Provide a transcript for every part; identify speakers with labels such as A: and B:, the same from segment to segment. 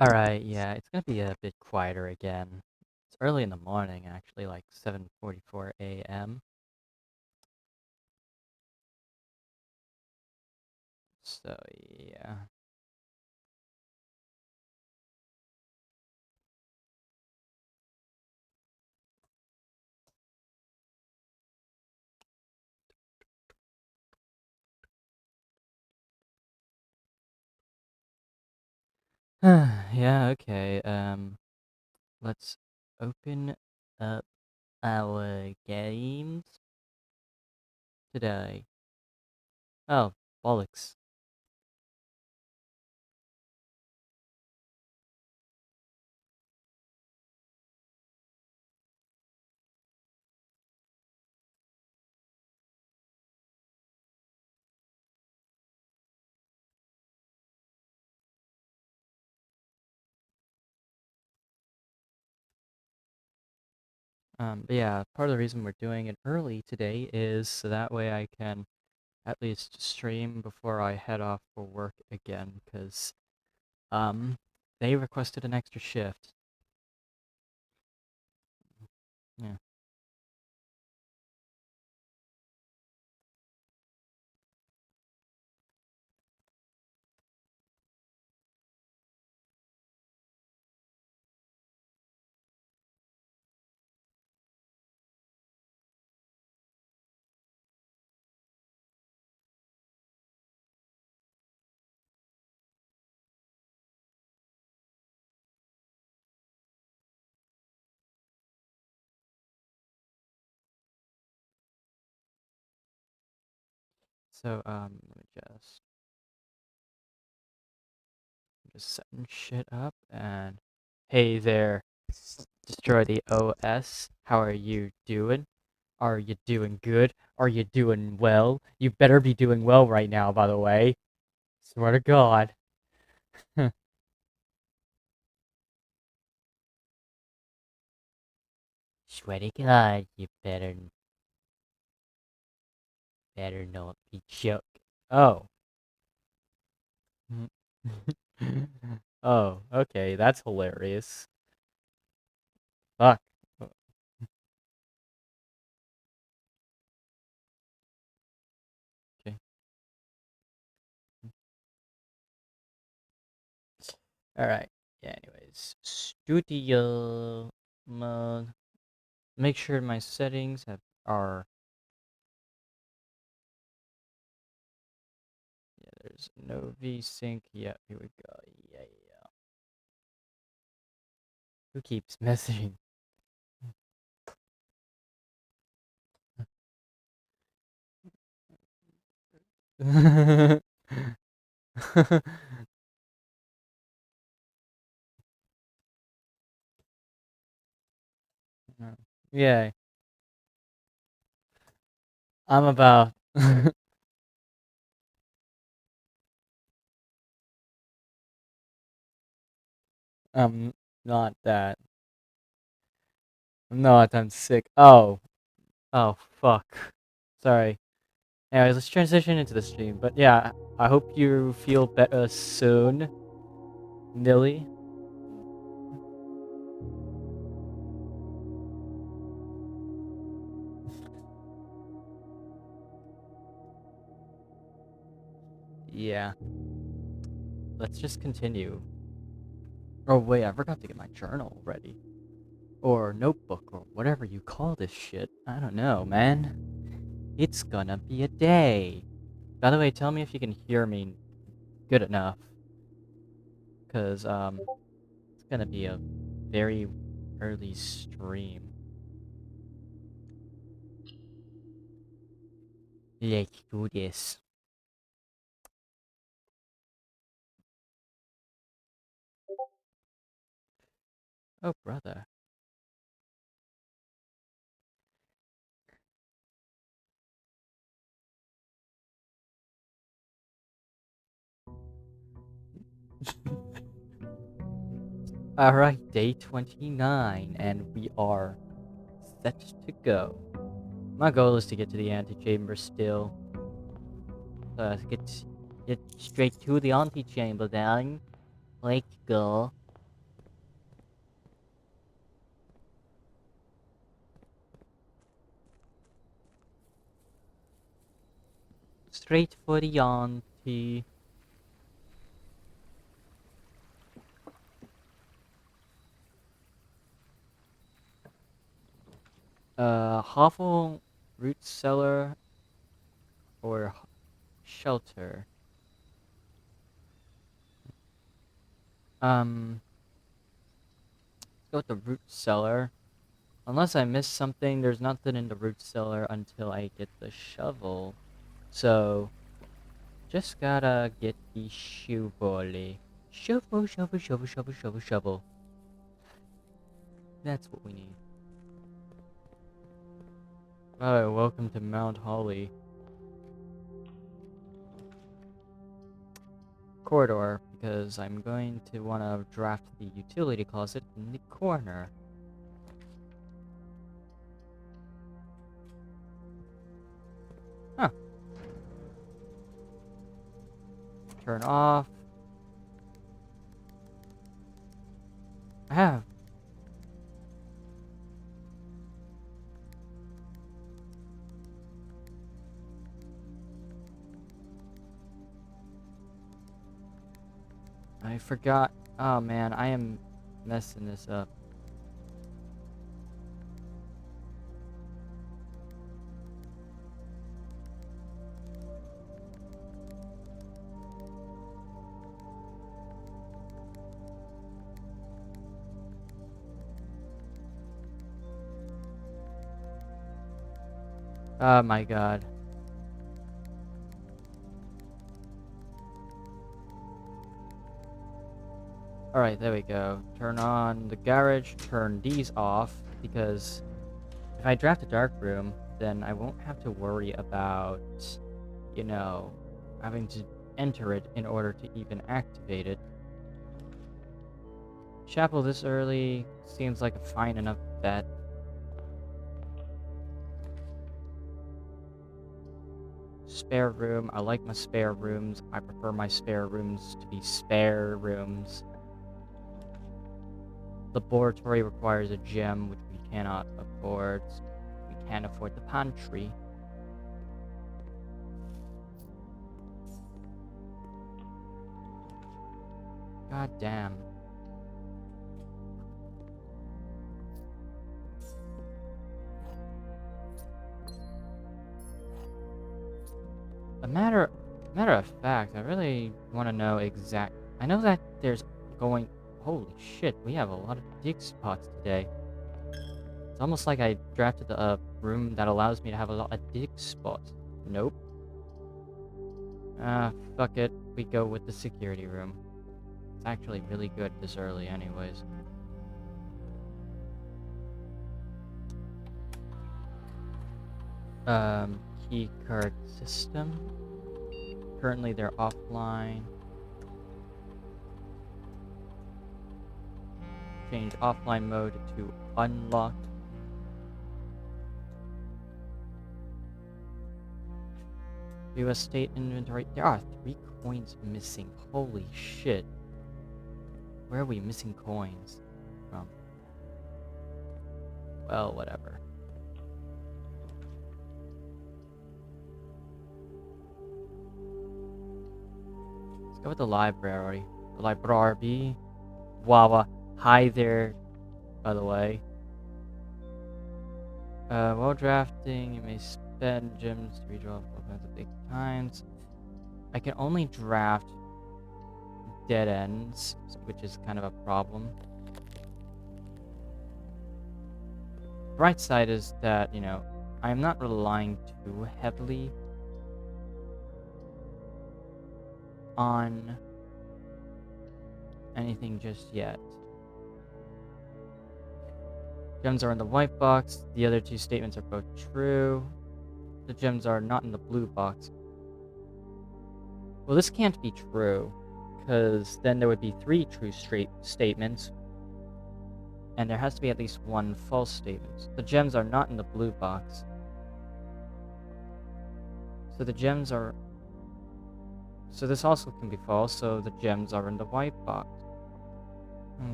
A: Alright, yeah, it's gonna be a bit quieter again. It's early in the morning, actually, like 7:44 a.m. So, yeah. Yeah, okay, let's open up our games today. Oh, bollocks. But yeah, part of the reason we're doing it early today is so that way I can at least stream before I head off for work again, because, um, they requested an extra shift. Yeah. So, let me just setting shit up and hey there, destroy the OS. How are you doing? Are you doing good? Are you doing well? You better be doing well right now, by the way. Swear to God. Swear to God, you better not be joke. Oh. Oh, okay, that's hilarious. Fuck. Okay. Alright. Yeah, anyways. Studio mode. Make sure my settings are. Yeah, there's no VSync. Yeah, here we go. Yeah, yeah. Who keeps messaging? Yeah, I'm about. I'm not that. I'm not. I'm sick. Oh. Oh, fuck. Sorry. Anyways, let's transition into the stream. But yeah, I hope you feel better soon, Nilly. Yeah. Let's just continue. Oh, wait, I forgot to get my journal ready. Or notebook, or whatever you call this shit. I don't know, man. It's gonna be a day. By the way, tell me if you can hear me good enough. Because, it's gonna be a very early stream. Let's do this. Oh, brother. Alright, day 29, and we are set to go. My goal is to get to the antechamber still. Get straight to the antechamber, then. Let's go. Straight for the auntie. Hovel, root cellar, or shelter. Let's go with the root cellar. Unless I missed something, there's nothing in the root cellar until I get the shovel. So, just gotta get the shovel. Shovel, shovel, shovel, shovel, shovel, shovel. That's what we need. Alright, welcome to Mount Holly. Corridor, because I'm going to want to draft the utility closet in the corner. Huh. Turn off. I have. I forgot. Oh man, I am messing this up. Oh my god. Alright, there we go. Turn on the garage, turn these off, because if I draft a dark room, then I won't have to worry about, you know, having to enter it in order to even activate it. Chapel this early seems like a fine enough bet. Spare room. I like my spare rooms. I prefer my spare rooms to be spare rooms. Laboratory requires a gem, which we cannot afford. We can't afford the pantry. God damn. A matter of fact, I really want to know exact. I know that there's going. Holy shit, we have a lot of dig spots today. It's almost like I drafted a room that allows me to have a lot of dig spots. Nope. Fuck it. We go with the security room. It's actually really good this early anyways. Key card system. Currently they're offline. Change offline mode to unlocked. View estate inventory. There are 3 coins missing. Holy shit. Where are we missing coins from? Well, whatever. Let's go with the library. The library. Wawa. Hi there, by the way. While drafting, you may spend gems to redraw weapons at big times. I can only draft dead ends, which is kind of a problem. Bright side is that, you know, I'm not relying too heavily on anything just yet. Gems are in the white box. The other 2 statements are both true. The gems are not in the blue box. Well, this can't be true, because then there would be 3 true statements, and there has to be at least 1 false statement. The gems are not in the blue box. So the gems are... So this also can be false, so the gems are in the white box.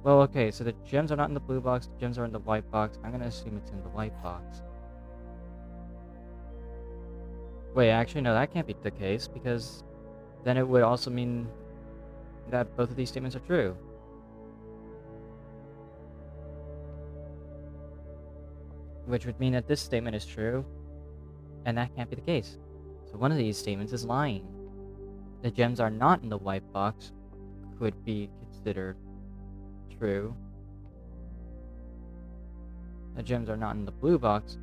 A: Well, okay, so the gems are not in the blue box, the gems are in the white box. I'm gonna assume it's in the white box. Wait, actually, no, that can't be the case, because then it would also mean that both of these statements are true. Which would mean that this statement is true, and that can't be the case. So one of these statements is lying. The gems are not in the white box could be considered true. The gems are not in the blue box.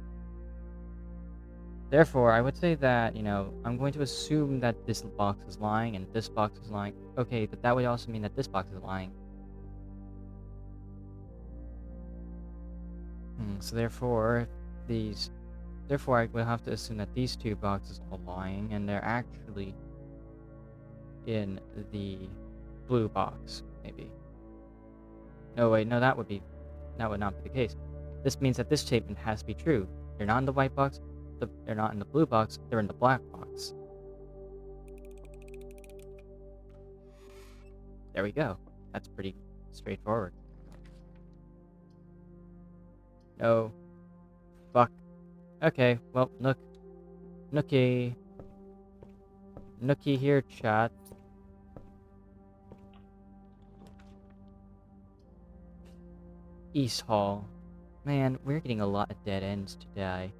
A: Therefore, I would say that, I'm going to assume that this box is lying and this box is lying. Okay, but that would also mean that this box is lying. So therefore, I will have to assume that these two boxes are lying and they're actually in the blue box, maybe. No, wait, no, that would not be the case. This means that this statement has to be true. They're not in the white box, they're not in the blue box, they're in the black box. There we go. That's pretty straightforward. No. Fuck. Okay, well, Nookie here, chat. East Hall. Man, we're getting a lot of dead ends today.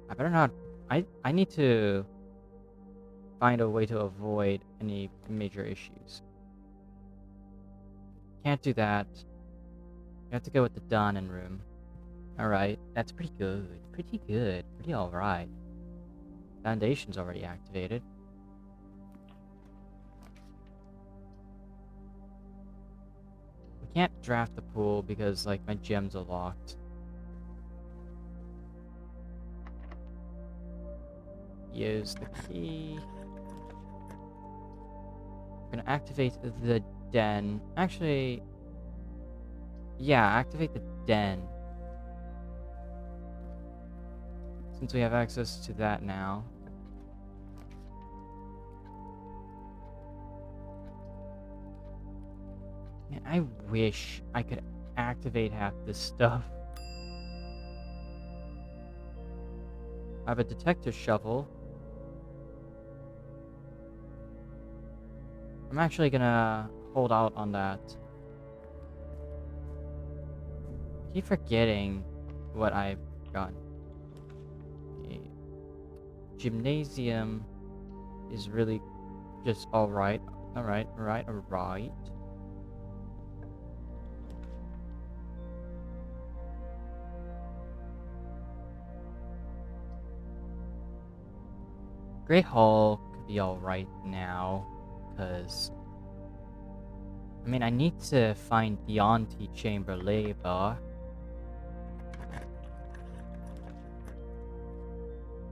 A: I better not... I need to find a way to avoid any major issues. Can't do that. You have to go with the Donnan room. Alright, that's pretty good. Pretty good. Pretty alright. Foundation's already activated. We can't draft the pool because, like, my gems are locked. Use the key. We're gonna activate the den. Actually, yeah, activate the den. Since we have access to that now. Man, I wish I could activate half this stuff. I have a detector shovel. I'm actually gonna hold out on that. I keep forgetting what I've got. Okay. Gymnasium is really just alright. Alright. Great Hall could be alright now, because... I mean, I need to find the antechamber labor.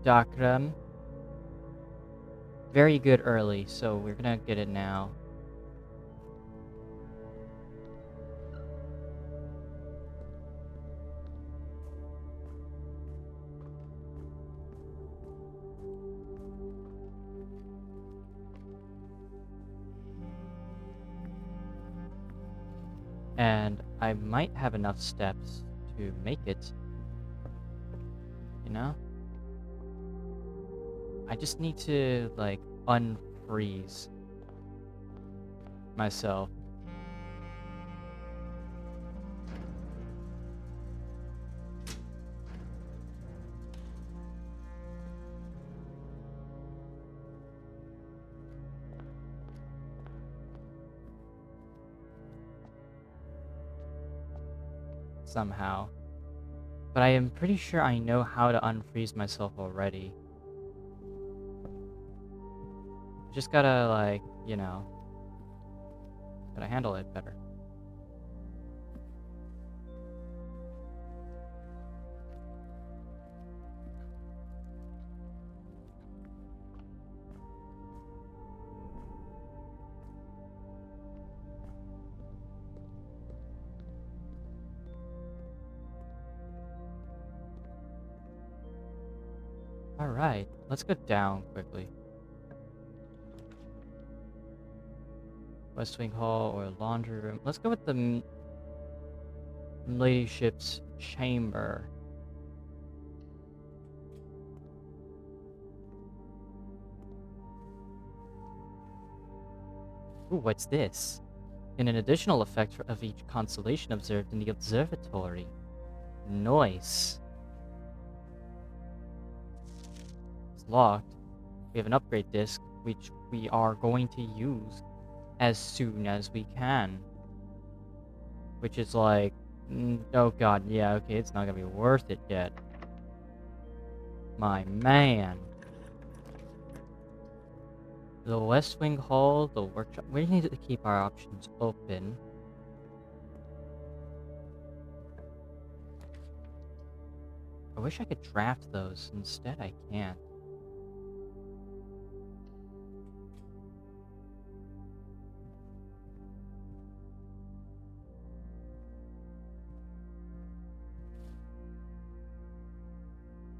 A: Darkroom. Very good early, so we're gonna get it now. And I might have enough steps to make it. You know? I just need to, like, unfreeze myself. Somehow. But I am pretty sure I know how to unfreeze myself already. Just gotta, like, gotta handle it better. Alright, let's go down quickly. West Wing Hall or laundry room. Let's go with the ladyship's chamber. Ooh, what's this? And an additional effect of each constellation observed in the observatory. Nice. It's locked. We have an upgrade disc, which we are going to use as soon as we can. Which is like, oh god, yeah, okay, it's not gonna be worth it yet. My man. The West Wing Hall, the workshop. We need to keep our options open. I wish I could draft those. Instead, I can't.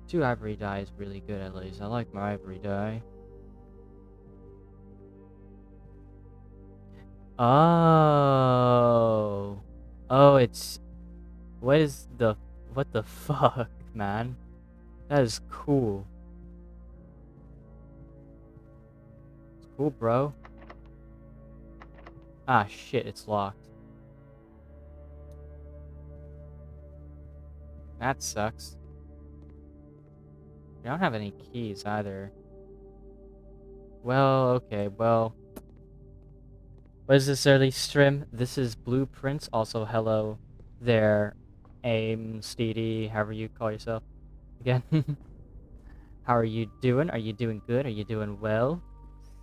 A: Two ivory dye is really good, at least. I like my ivory dye. Oh. Oh, it's... What the fuck, man? That is cool. It's cool, bro. Ah, shit, it's locked. That sucks. I don't have any keys either. Well, okay, well... What is this early stream? This is Blueprints. Also, hello there, AIM, Steedy, however you call yourself again. How are you doing? Are you doing good? Are you doing well?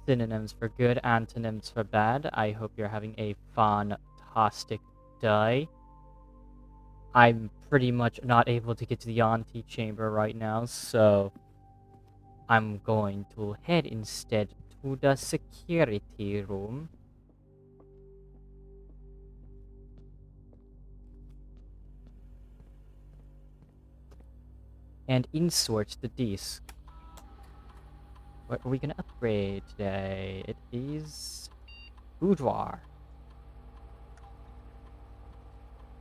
A: Synonyms for good, antonyms for bad. I hope you're having a fantastic day. I'm pretty much not able to get to the antechamber right now, so I'm going to head instead to the security room. And insert the disc. What are we gonna upgrade today? It is boudoir.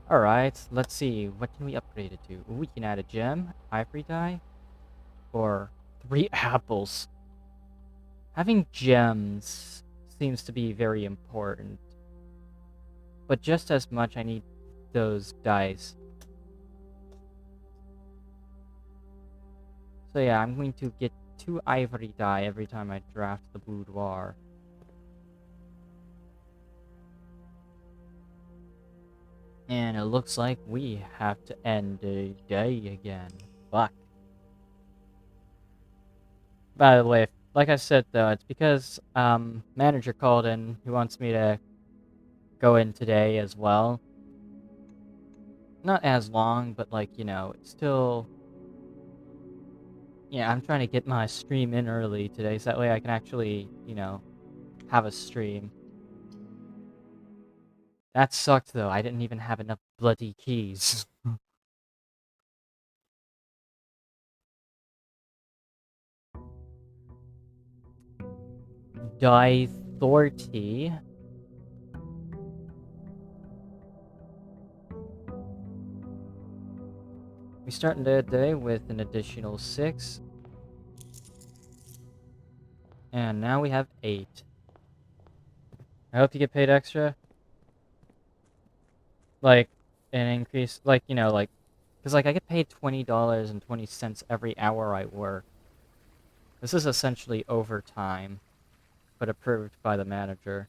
A: Alright, let's see. What can we upgrade it to? Ooh, we can add a gem, ivory dye, or 3 apples. Having gems seems to be very important. But just as much I need those dyes. So yeah, I'm going to get 2 ivory dye every time I draft the boudoir. And it looks like we have to end the day again. Fuck. By the way, like I said though, it's because manager called in who wants me to go in today as well. Not as long, but like, you know, it's still... Yeah, I'm trying to get my stream in early today, so that way I can actually, you know, have a stream. That sucked though, I didn't even have enough bloody keys. Die 30. We start the day with an additional 6. And now we have 8. I hope you get paid extra. Like, an increase, like, you know, like... Because, like, I get paid $20.20 every hour I work. This is essentially overtime, but approved by the manager.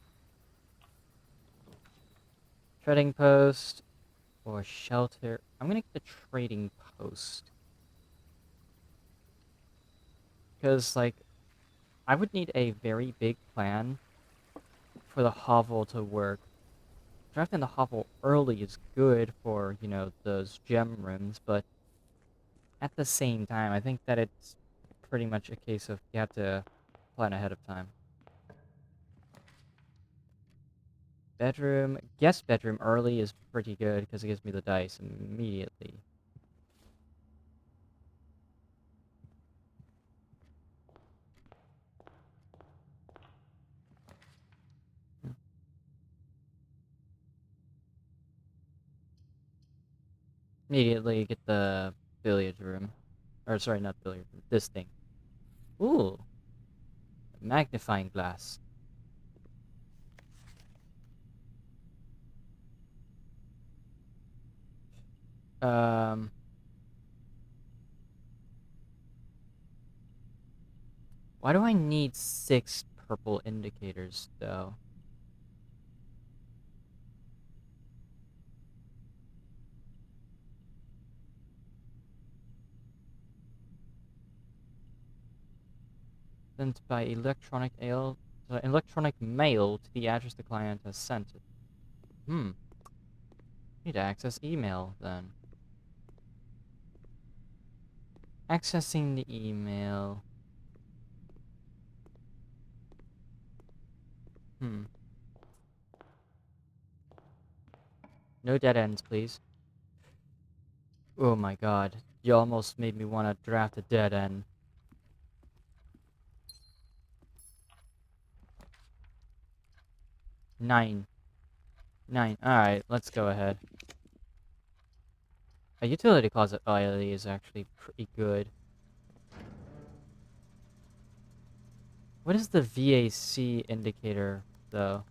A: Trading post or shelter. I'm gonna get the trading post. Because, like, I would need a very big plan for the hovel to work. Drafting the hovel early is good for, you know, those gem rooms, but at the same time, I think that it's pretty much a case of you have to plan ahead of time. Bedroom, guest bedroom early is pretty good because it gives me the dice immediately. Immediately get the billiard room. Or sorry, not billiard room. This thing. Ooh. Magnifying glass. Um. Why do I need 6 purple indicators, though? Sent by electronic mail to the address the client has sent it. Hmm. Need to access email, then. Accessing the email. Hmm. No dead ends, please. Oh my god. You almost made me want to draft a dead end. 9. 9. Alright, let's go ahead. A utility closet value is actually pretty good. What is the VAC indicator, though?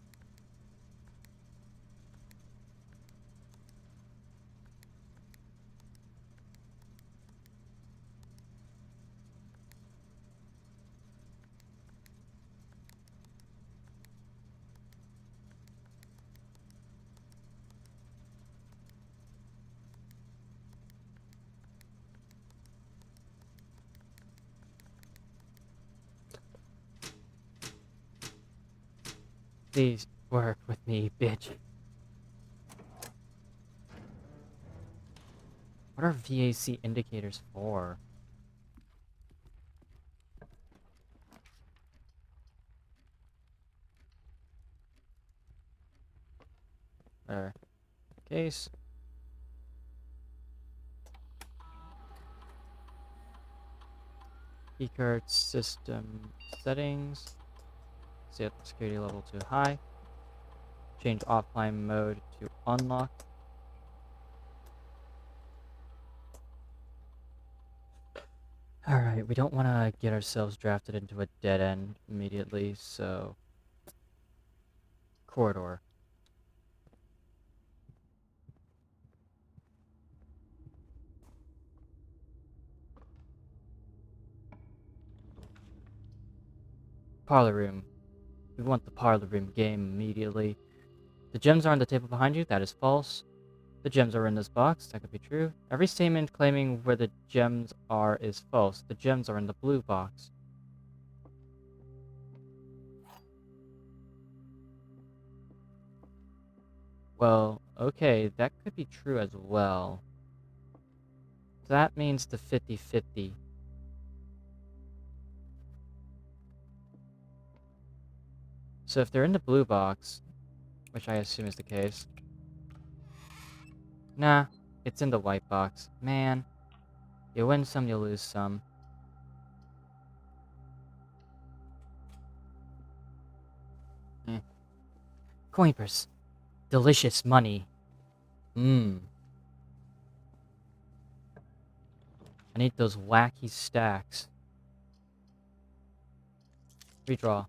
A: Please work with me, bitch. What are VAC indicators for? There. Case. Keycard system settings. Set security level to high. Change offline mode to unlock. Alright, we don't want to get ourselves drafted into a dead end immediately, so... Corridor. Parlor room. We want the parlor room game immediately. The gems are on the table behind you. That is false. The gems are in this box. That could be true. Every statement claiming where the gems are is false. The gems are in the blue box. Well, okay, that could be true as well. That means the 50-50. So if they're in the blue box, which I assume is the case. Nah, it's in the white box. Man, you win some, you lose some. Eh. Coin purse. Delicious money. Mmm. I need those wacky stacks. Redraw.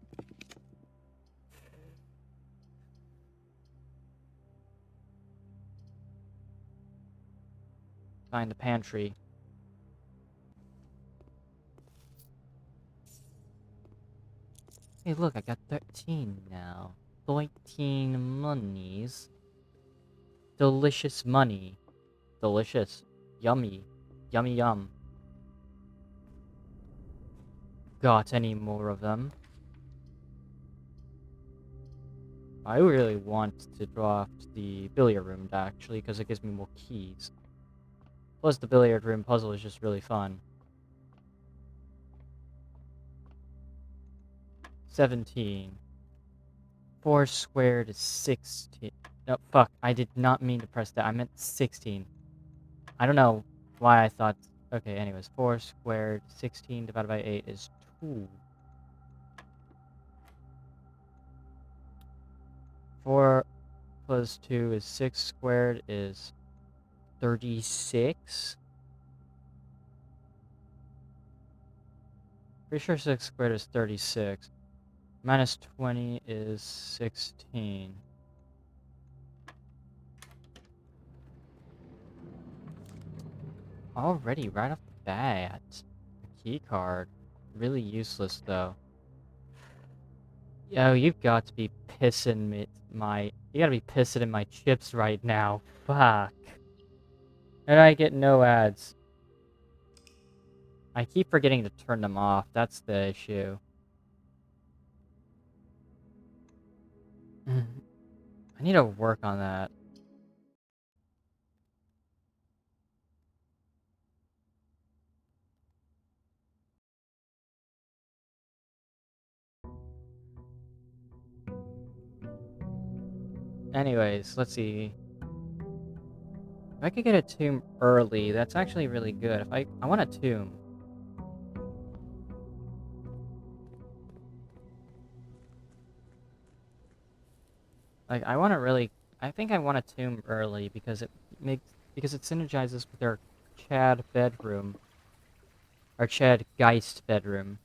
A: Find the pantry. Hey, look, I got 13 now. 13 monies. Delicious money. Delicious. Yummy. Yummy yum. Got any more of them? I really want to draft the billiard room, actually, because it gives me more keys. Plus, the billiard room puzzle is just really fun. 17. 4 squared is 16. No, fuck. I did not mean to press that. I meant 16. I don't know why I thought... Okay, anyways. 4 squared, 16 divided by 8 is 2. 4 plus 2 is 6 squared is 36? Pretty sure 6 squared is 36. Minus 20 is 16. Already, right off the bat. A key card. Really useless, though. Yo, you've got to be pissing me you gotta be pissing in my chips right now. Fuck. And I get no ads. I keep forgetting to turn them off. That's the issue. I need to work on that. Anyways, let's see. If I could get a tomb early, that's actually really good. If I want a tomb. Like I think I want a tomb early because it synergizes with our Chad bedroom. Our Chad Geist bedroom.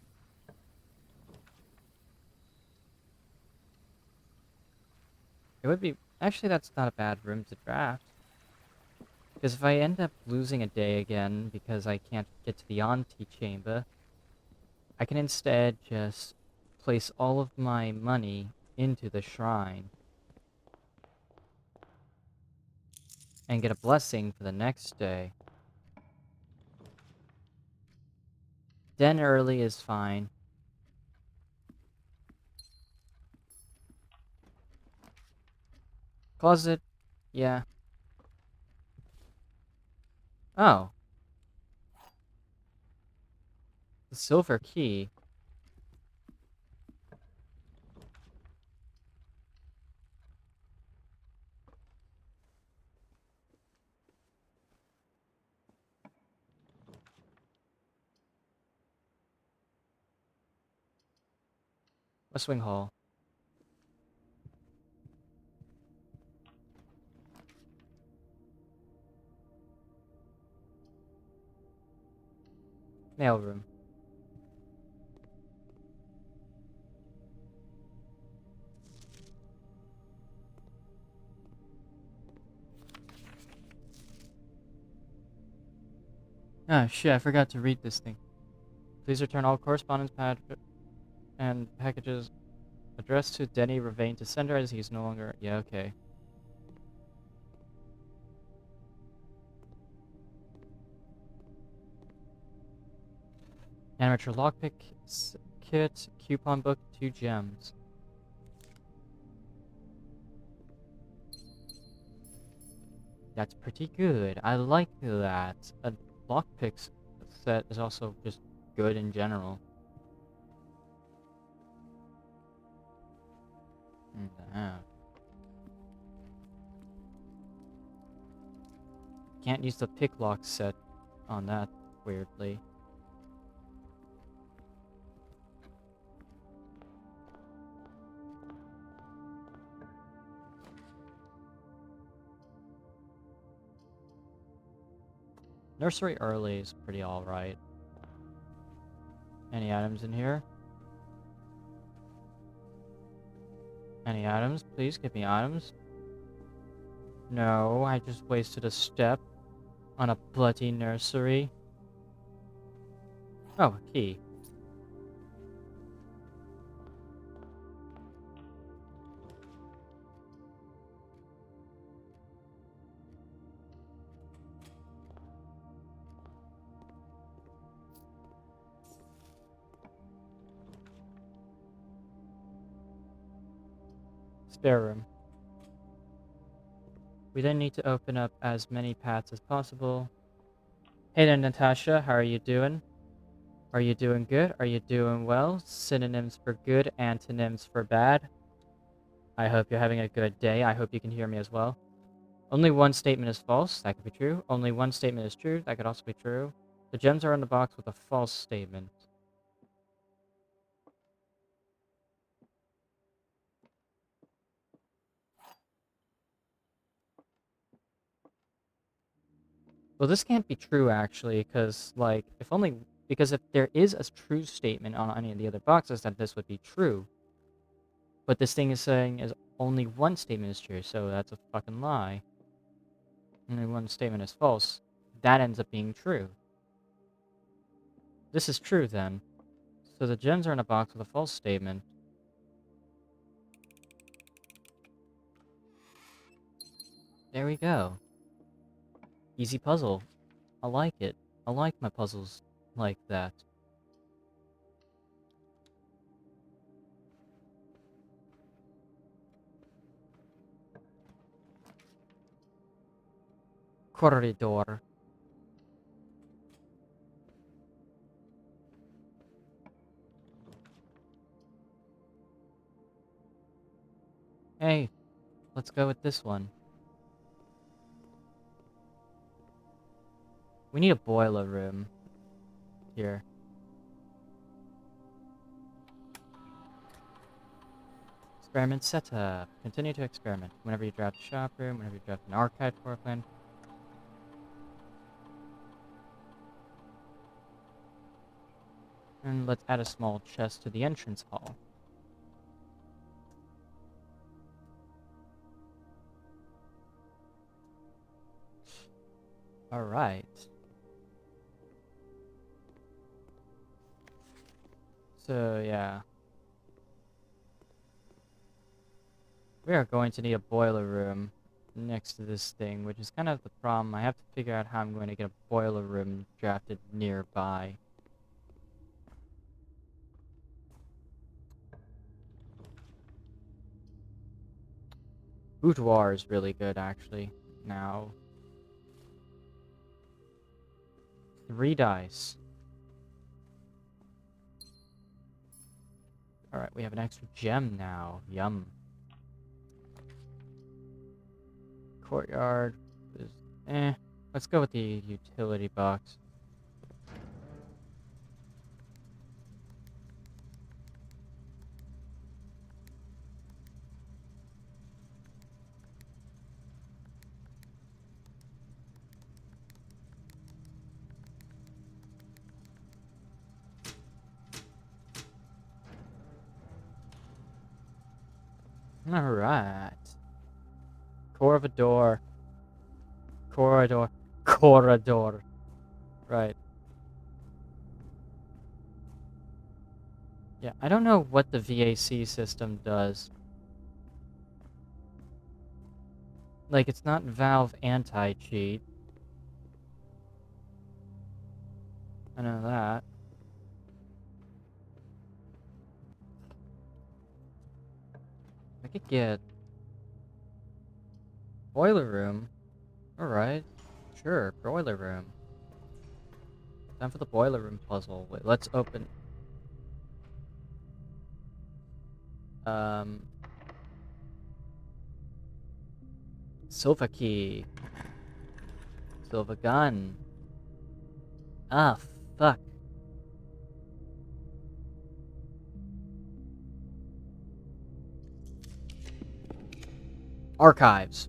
A: It would be actually that's not a bad room to draft. Because if I end up losing a day again because I can't get to the antechamber, I can instead just place all of my money into the shrine and get a blessing for the next day. Den early is fine. Closet, yeah. Oh, the silver key. West Wing Hall. Mailroom. Ah, shit, I forgot to read this thing. Please return all correspondence pad and packages addressed to Denny Ravane to sender as he's no longer... Yeah, okay. Amateur lockpick kit, coupon book, 2 gems. That's pretty good. I like that. A lockpick set is also just good in general. Yeah. Can't use the pick lock set on that, weirdly. Nursery early is pretty alright. Any items in here? Any items? Please give me items. No, I just wasted a step on a bloody nursery. Oh, a key. Spare room. We then need to open up as many paths as possible. Hey there, Natasha. How are you doing? Are you doing good? Are you doing well? Synonyms for good, antonyms for bad. I hope you're having a good day. I hope you can hear me as well. Only one statement is false. That could be true. Only one statement is true. That could also be true. The gems are in the box with a false statement. Well, this can't be true actually, because like because if there is a true statement on any of the other boxes, then this would be true. But this thing is saying is only one statement is true, so that's a fucking lie. Only one statement is false. That ends up being true. This is true then. So the gems are in a box with a false statement. There we go. Easy puzzle. I like it. I like my puzzles like that. Corridor. Hey, let's go with this one. We need a boiler room. Here. Experiment setup. Continue to experiment. Whenever you draft a shop room, whenever you draft an archive floor plan. And let's add a small chest to the entrance hall. Alright. So, yeah. We are going to need a boiler room next to this thing, which is kind of the problem. I have to figure out how I'm going to get a boiler room drafted nearby. Boudoir is really good, actually. Now, 3 dice. Alright, we have an extra gem now. Yum. Courtyard is let's go with the utility box. Alright. Core of a door. Corridor. Corridor. Right. Yeah, I don't know what the VAC system does. Like, it's not Valve anti-cheat. I know that. I could get... Boiler room. Alright. Sure, boiler room. Time for the boiler room puzzle. Wait, let's open... Silver key. Silver gun. Ah, fuck. Archives.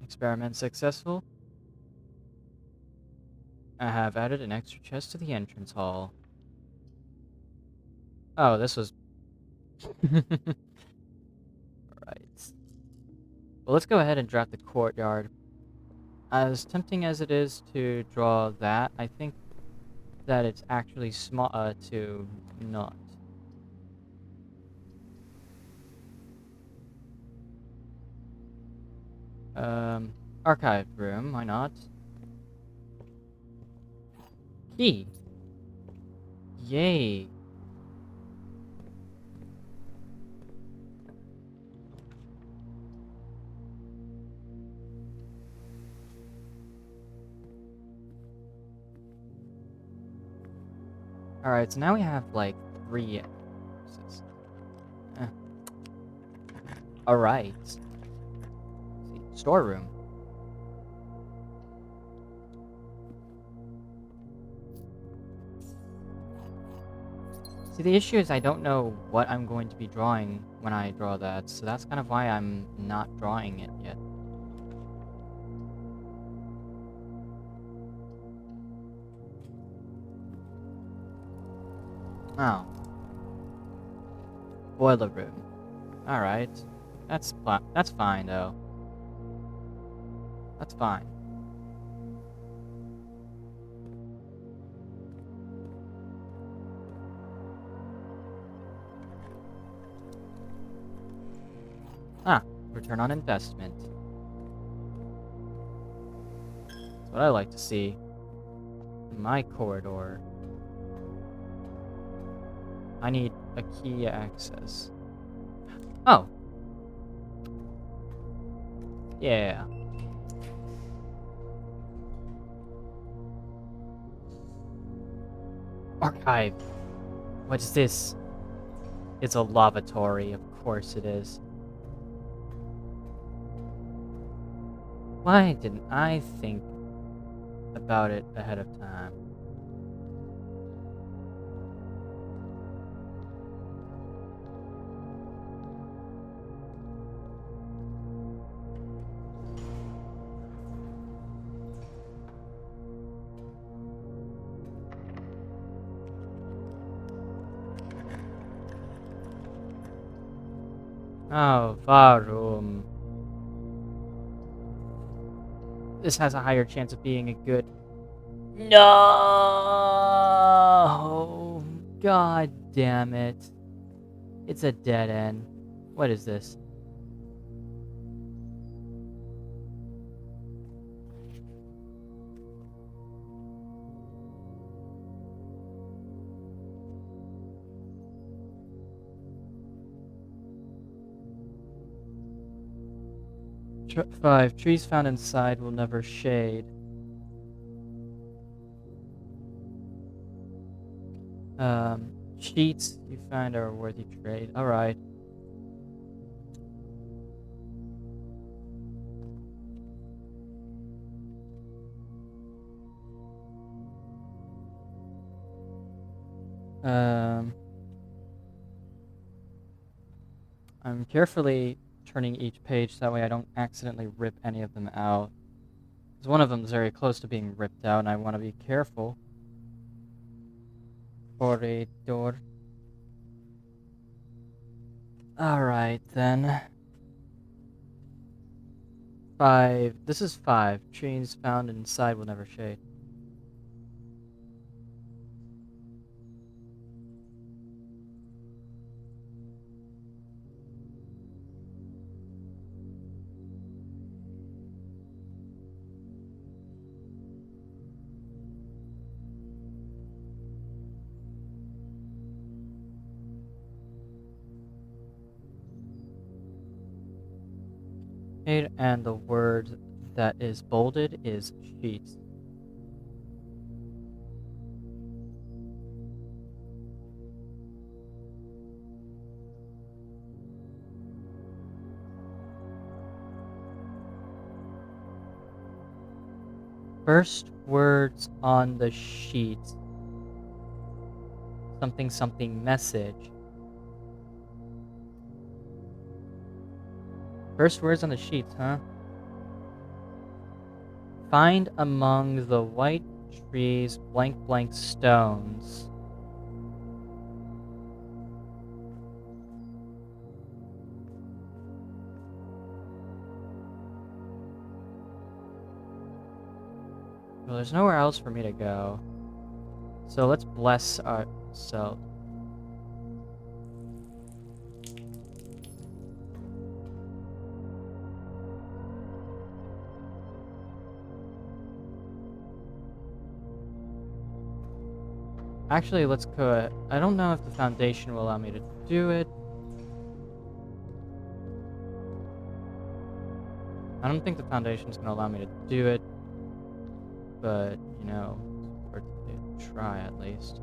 A: Experiment successful. I have added an extra chest to the entrance hall. Oh, this was... Right. Well, let's go ahead and draft the courtyard. As tempting as it is to draw that, I think that it's actually small to not. Archive room, why not? Key. Yay. Alright, so now we have like 3 axes. Alright. Storeroom. See, the issue is I don't know what I'm going to be drawing when I draw that, so that's kind of why I'm not drawing it yet. Oh. Boiler room. Alright. That's fine, though. That's fine. Ah, return on investment. That's what I like to see in my corridor. I need a key access. Oh. Yeah. Archive. What's this? It's a lavatory, of course it is. Why didn't I think about it ahead of time? Oh, Varum. This has a higher chance of being a good... No! God damn it. It's a dead end. What is this? 5. Trees found inside will never shade. Sheets you find are a worthy trade. Alright. I'm carefully turning each page so that way I don't accidentally rip any of them out. Because one of them is very close to being ripped out and I want to be careful. Corridor. Alright then. 5. This is 5. Trees found inside will never shade. And the word that is bolded is sheets. First words on the sheet. Something something message. First words on the sheets, huh? Find among the white trees blank blank stones. Well, there's nowhere else for me to go. So let's bless ourselves. Actually, let's go. I don't know if the foundation will allow me to do it. I don't think the foundation's gonna allow me to do it. But, you know, it's worth a try at least.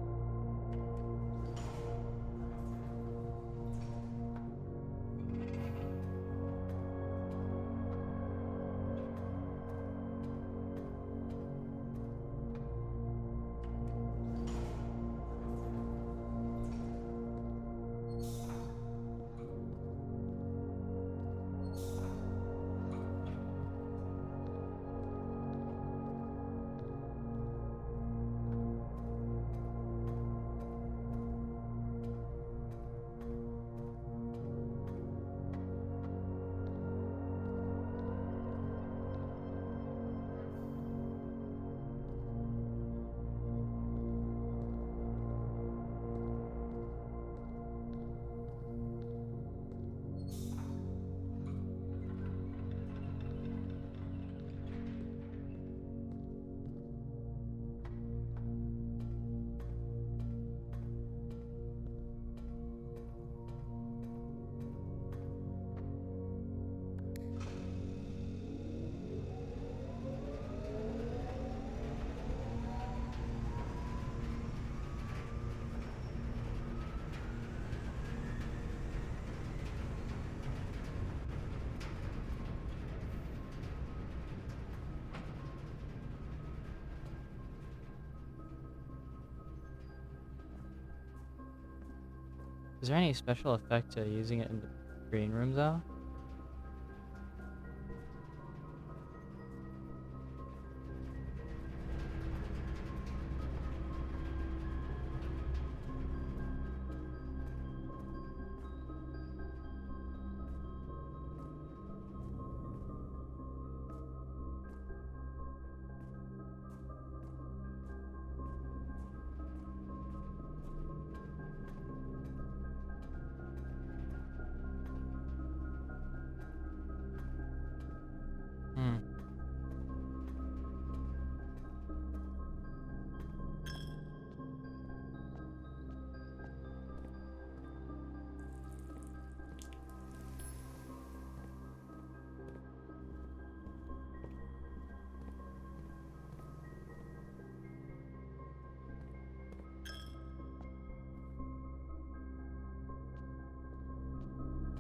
A: Is there any special effect to using it in the green room though? Hmm.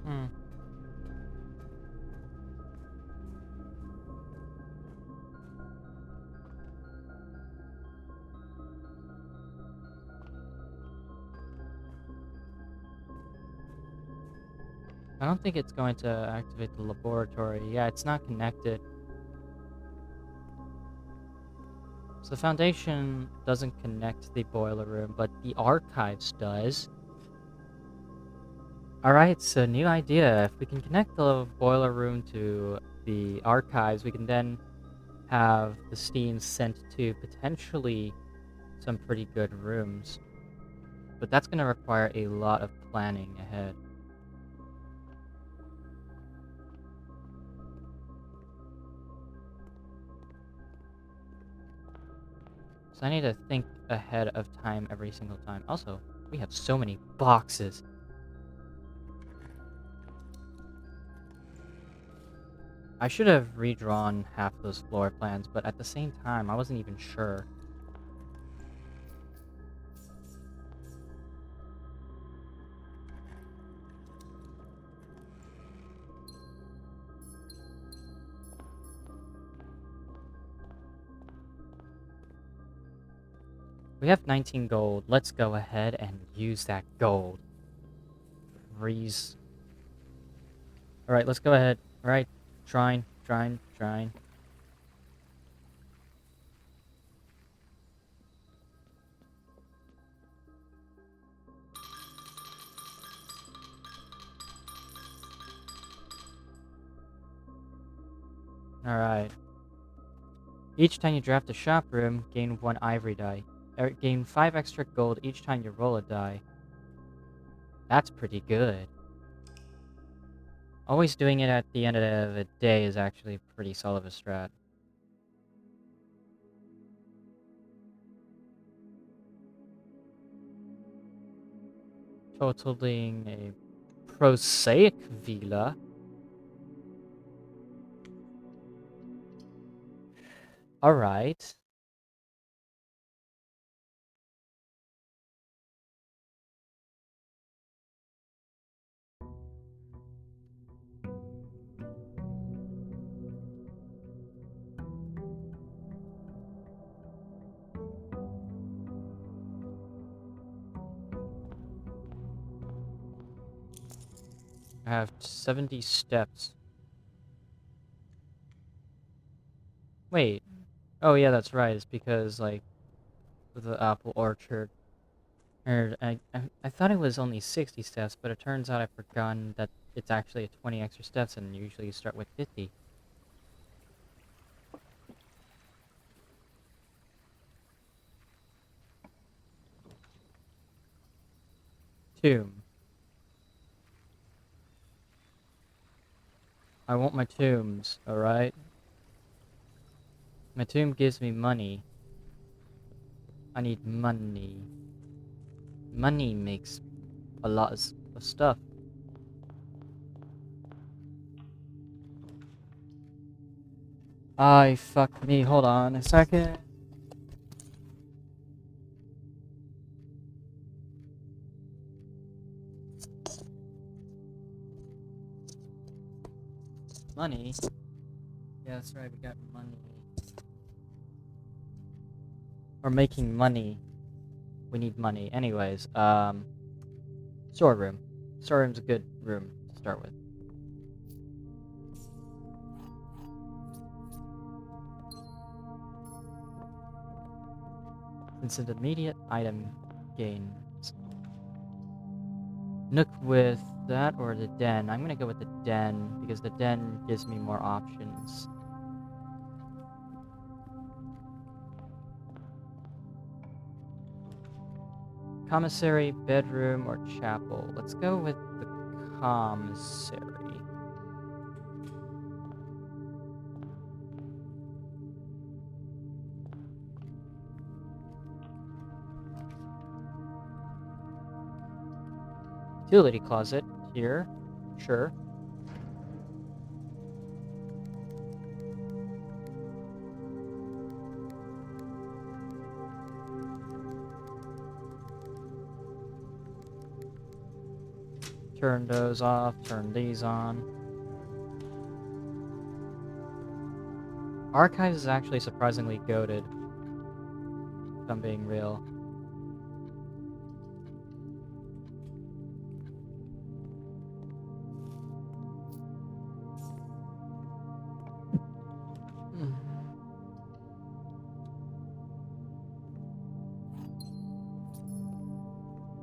A: Hmm. I don't think it's going to activate the laboratory. Yeah, it's not connected. So the Foundation doesn't connect the boiler room, but the archives does. Alright, so new idea. If we can connect the boiler room to the archives, we can then have the steam sent to potentially some pretty good rooms. But that's going to require a lot of planning ahead. So I need to think ahead of time every single time. Also, we have so many boxes. I should have redrawn half those floor plans, but at the same time, I wasn't even sure. We have 19 gold. Let's go ahead and use that gold. Freeze. Alright, let's go ahead. Alright, trying. Alright. Each time you draft a shop room, gain 1 ivory die. Gain 5 extra gold each time you roll a die. That's pretty good. Always doing it at the end of a day is actually pretty solid of a strat. Totaling a prosaic villa. Alright. I have 70 steps. Wait. Oh yeah, that's right. It's because, like, the apple orchard. I thought it was only 60 steps, but it turns out I've forgotten that it's actually 20 extra steps, and usually you start with 50. Tomb. I want my tombs, alright? My tomb gives me money. I need money. Money makes a lot of stuff. I fuck me, hold on a second. Money? Yeah, that's right, we got money. We're making money. We need money. Anyways, Storeroom. Storeroom's a good room to start with. Instant immediate item gains. Nook with that or the den? I'm gonna go with the den because the den gives me more options. Commissary, bedroom, or chapel? Let's go with the commissary. Utility closet here. Sure. Turn those off, turn these on. Archives is actually surprisingly goated, if I'm being real.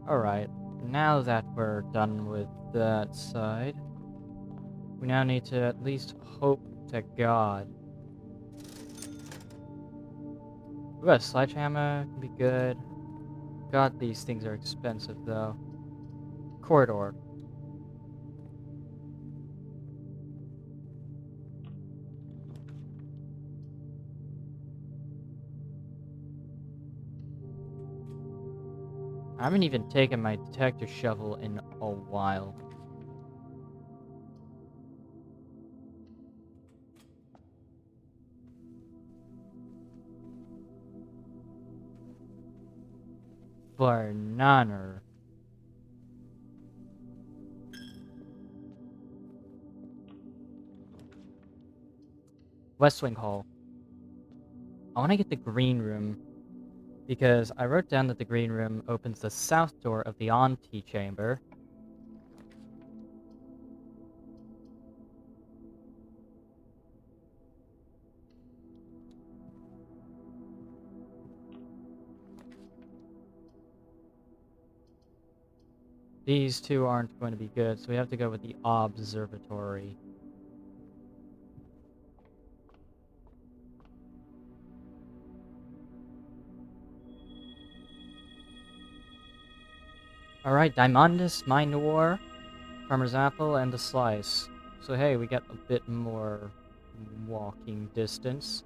A: Alright, now that we're done with that side, we now need to at least hope to God. Ooh, a sledgehammer can be good. God, these things are expensive though. Corridor. I haven't even taken my detector shovel in a while. Banana. West Wing Hall. I want to get the green room because I wrote down that the green room opens the south door of the antechamber. These two aren't going to be good, so we have to go with the observatory. Alright, Diamondus, Minor, Farmer's Apple, and the Slice. So hey, we get a bit more walking distance.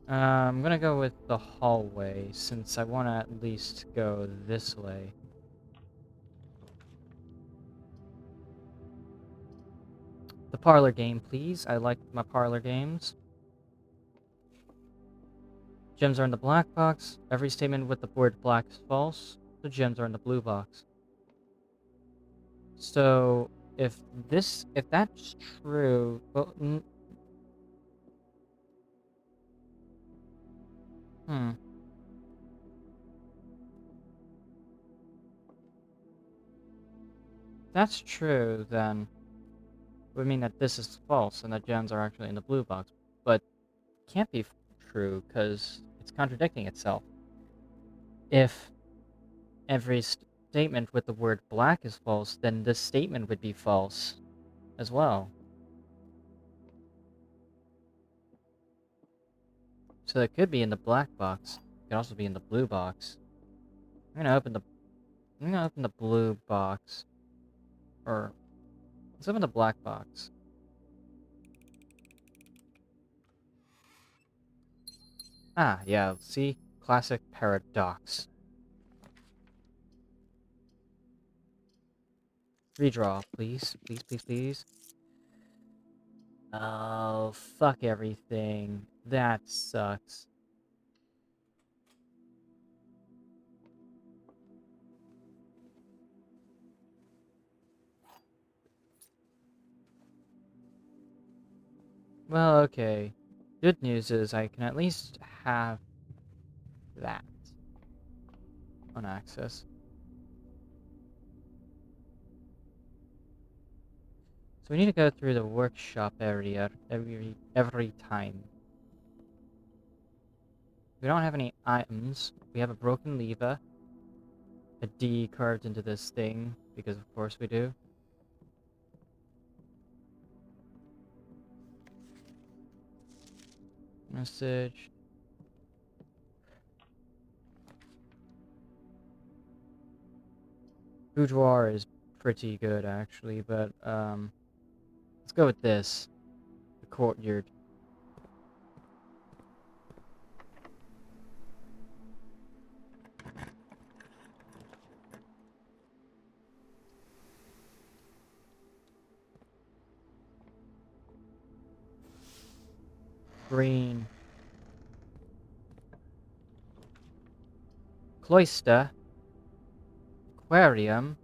A: I'm gonna go with the hallway, since I want to at least go this way. The parlor game, please. I like my parlor games. Gems are in the black box. Every statement with the word black is false. The gems are in the blue box. So, if that's true, well, hmm. That's true, then it would mean that this is false and that gems are actually in the blue box. But it can't be true because it's contradicting itself. If every statement with the word black is false, then this statement would be false as well. So it could be in the black box. It could also be in the blue box. I'm gonna open the blue box. Or let's open the black box. Ah, yeah, see? Classic paradox. Redraw, please. Please, please, please. Oh, fuck everything. That sucks. Well, okay. Good news is I can at least have that on access. So we need to go through the workshop area every time. We don't have any items. We have a broken lever. A D carved into this thing, because of course we do. Message. Boudoir is pretty good actually, but let's go with this. The courtyard. Green. Cloister. Aquarium.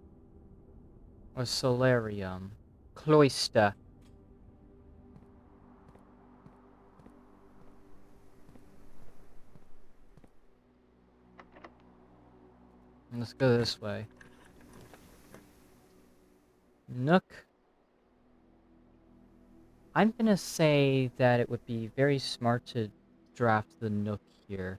A: Or solarium. Cloister. Let's go this way. Nook. I'm gonna say that it would be very smart to draft the Nook here.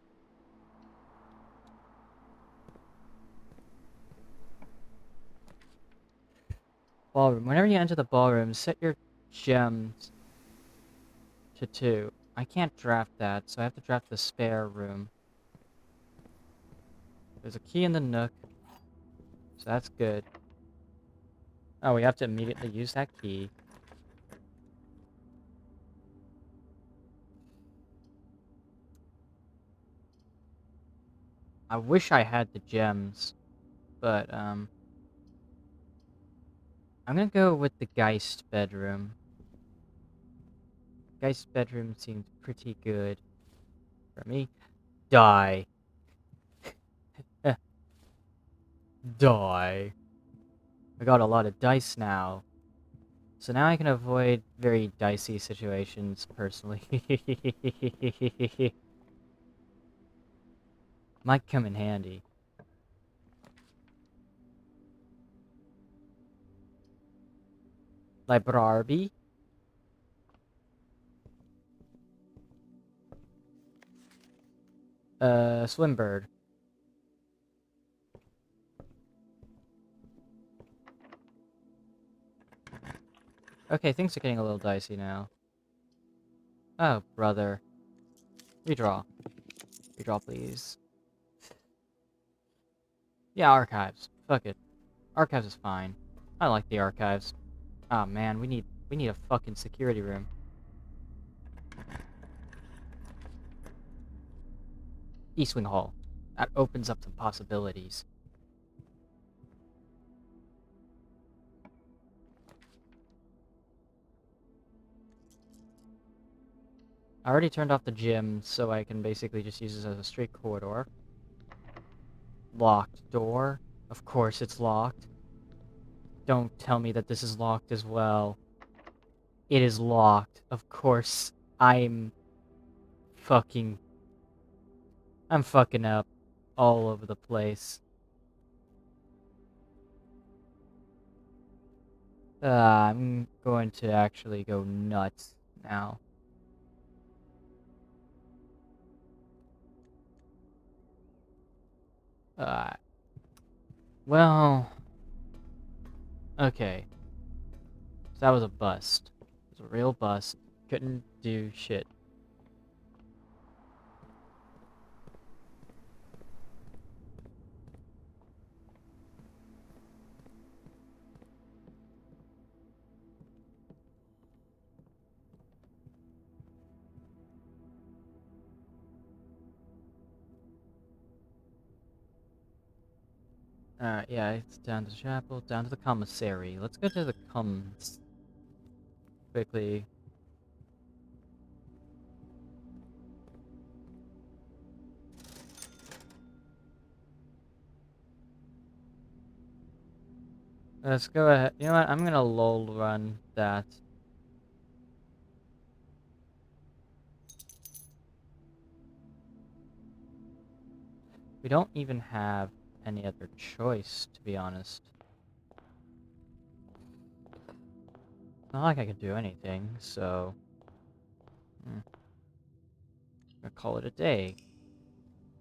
A: Ballroom. Whenever you enter the ballroom, set your gems to 2. I can't draft that, so I have to draft the spare room. There's a key in the Nook, so that's good. Oh, we have to immediately use that key. I wish I had the gems, but, I'm gonna go with the Geist bedroom. Geist bedroom seems pretty good for me. Die. Die. I got a lot of dice now. So now I can avoid very dicey situations, personally. Might come in handy. Library. Swimbird. Okay, things are getting a little dicey now. Oh, brother. Redraw. Redraw, please. Yeah, archives. Fuck it. Archives is fine. I like the archives. Ah, man, we need a fucking security room. Eastwing Hall. That opens up some possibilities. I already turned off the gym, so I can basically just use this as a straight corridor. Locked door. Of course it's locked. Don't tell me that this is locked as well. It is locked. Of course. Fucking... I'm fucking up all over the place. I'm going to actually go nuts now. Uh, well... Okay. So that was a bust. It was a real bust. Couldn't do shit. Yeah, it's down to the chapel, down to the commissary. Let's go to the comms quickly. Let's go ahead. You know what? I'm gonna lull run that. We don't even have any other choice, to be honest. Not like I could do anything, so... I'm gonna call it a day.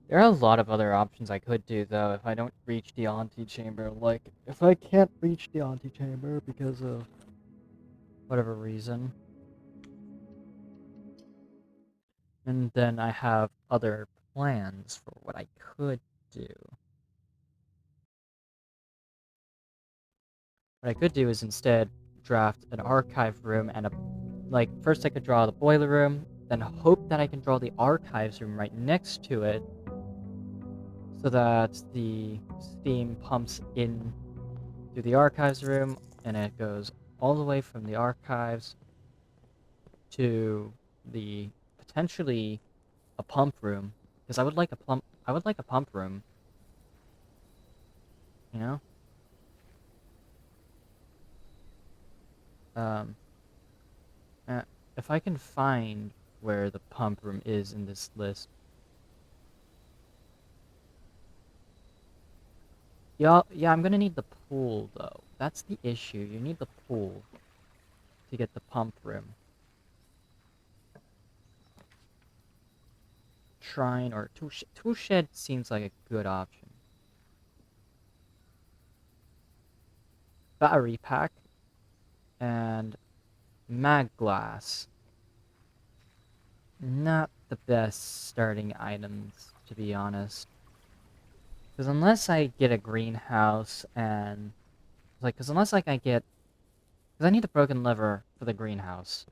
A: There are a lot of other options I could do, though, if I don't reach the antechamber. Like, if I can't reach the antechamber because of whatever reason. And then I have other plans for what I could do. What I could do is instead draft an archive room and like, first I could draw the boiler room, then hope that I can draw the archives room right next to it, so that the steam pumps in through the archives room, and it goes all the way from the archives to the potentially a pump room, because I would like a pump room, you know? Um, uh, if I can find where the pump room is in this list. Yeah, I'm gonna need the pool, though. That's the issue. You need the pool to get the pump room. Shrine or tool shed seems like a good option. Battery pack and mag glass. Not the best starting items, to be honest. Because unless I get a greenhouse and... because unless like I get... Because I need the broken lever for the greenhouse.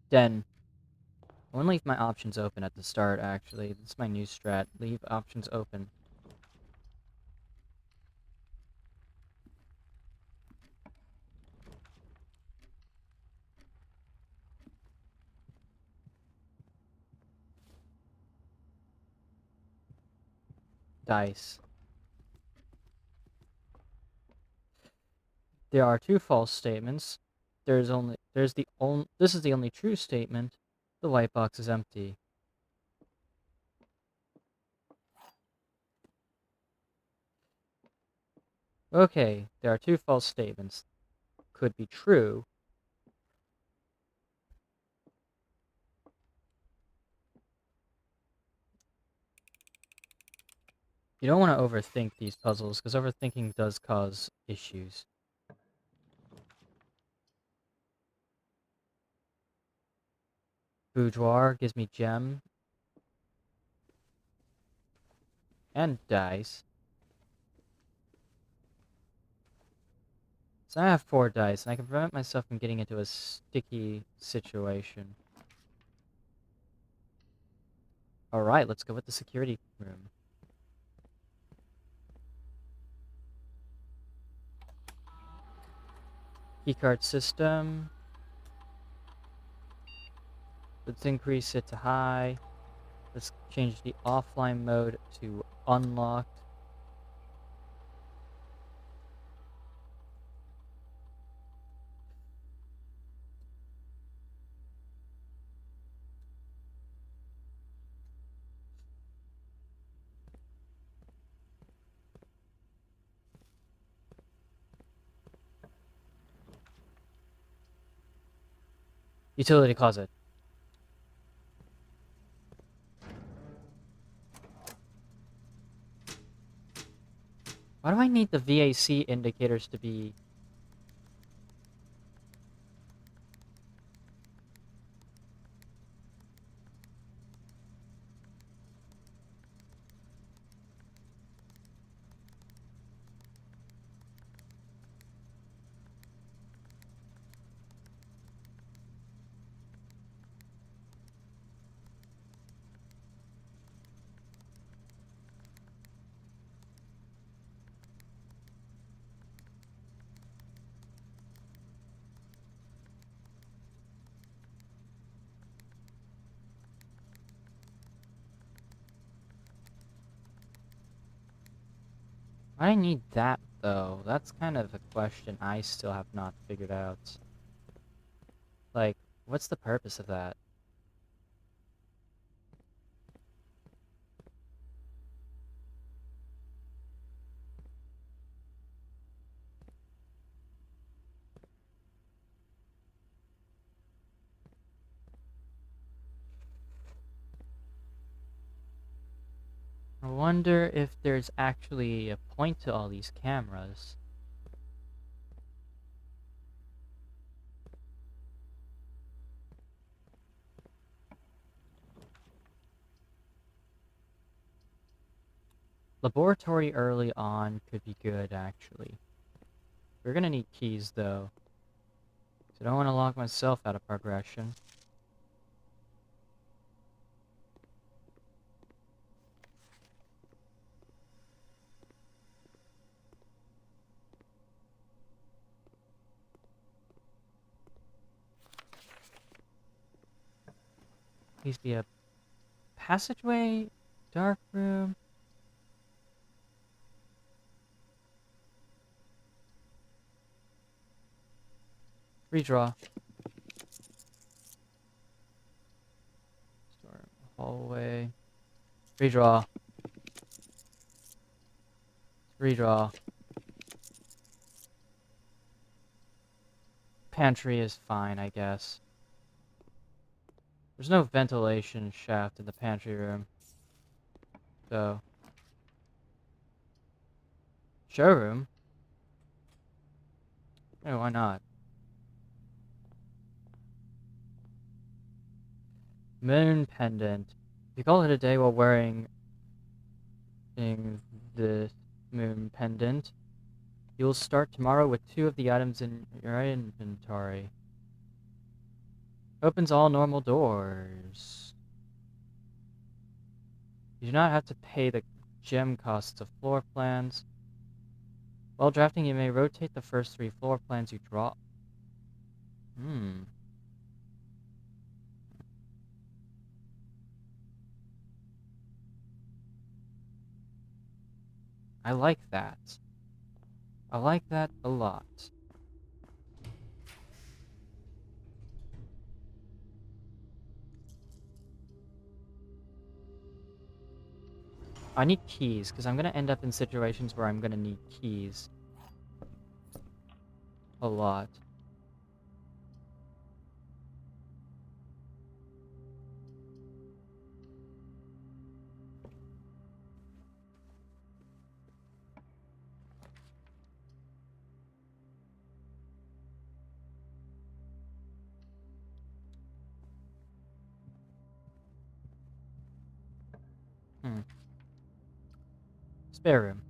A: Then, I want to leave my options open at the start, actually. This is my new strat. Leave options open. Dice. There are two false statements. This is the only true statement. The white box is empty. Okay, there are two false statements. Could be true. You don't want to overthink these puzzles, because overthinking does cause issues. Boudoir gives me gem and dice. So I have 4 dice, and I can prevent myself from getting into a sticky situation. Alright, let's go with the security room. Keycard system. Let's increase it to high. Let's change the offline mode to unlocked. Utility closet. Why do I need the VAC indicators to be... Why do I need that, though? That's kind of a question I still have not figured out. Like, what's the purpose of that? I wonder if there's actually a point to all these cameras. Laboratory early on could be good, actually. We're gonna need keys, though. So I don't want to lock myself out of progression. Please be a passageway, dark room. Redraw. Store hallway. Redraw. Redraw. Pantry is fine, I guess. There's no ventilation shaft in the pantry room. So. Showroom? Yeah, why not? Moon pendant. If you call it a day while wearing the moon pendant, you will start tomorrow with 2 of the items in your inventory. Opens all normal doors. You do not have to pay the gem costs of floor plans. While drafting, you may rotate the first 3 floor plans you draw. I like that. I like that a lot. I need keys, because I'm going to end up in situations where I'm going to need keys. A lot. Spare room.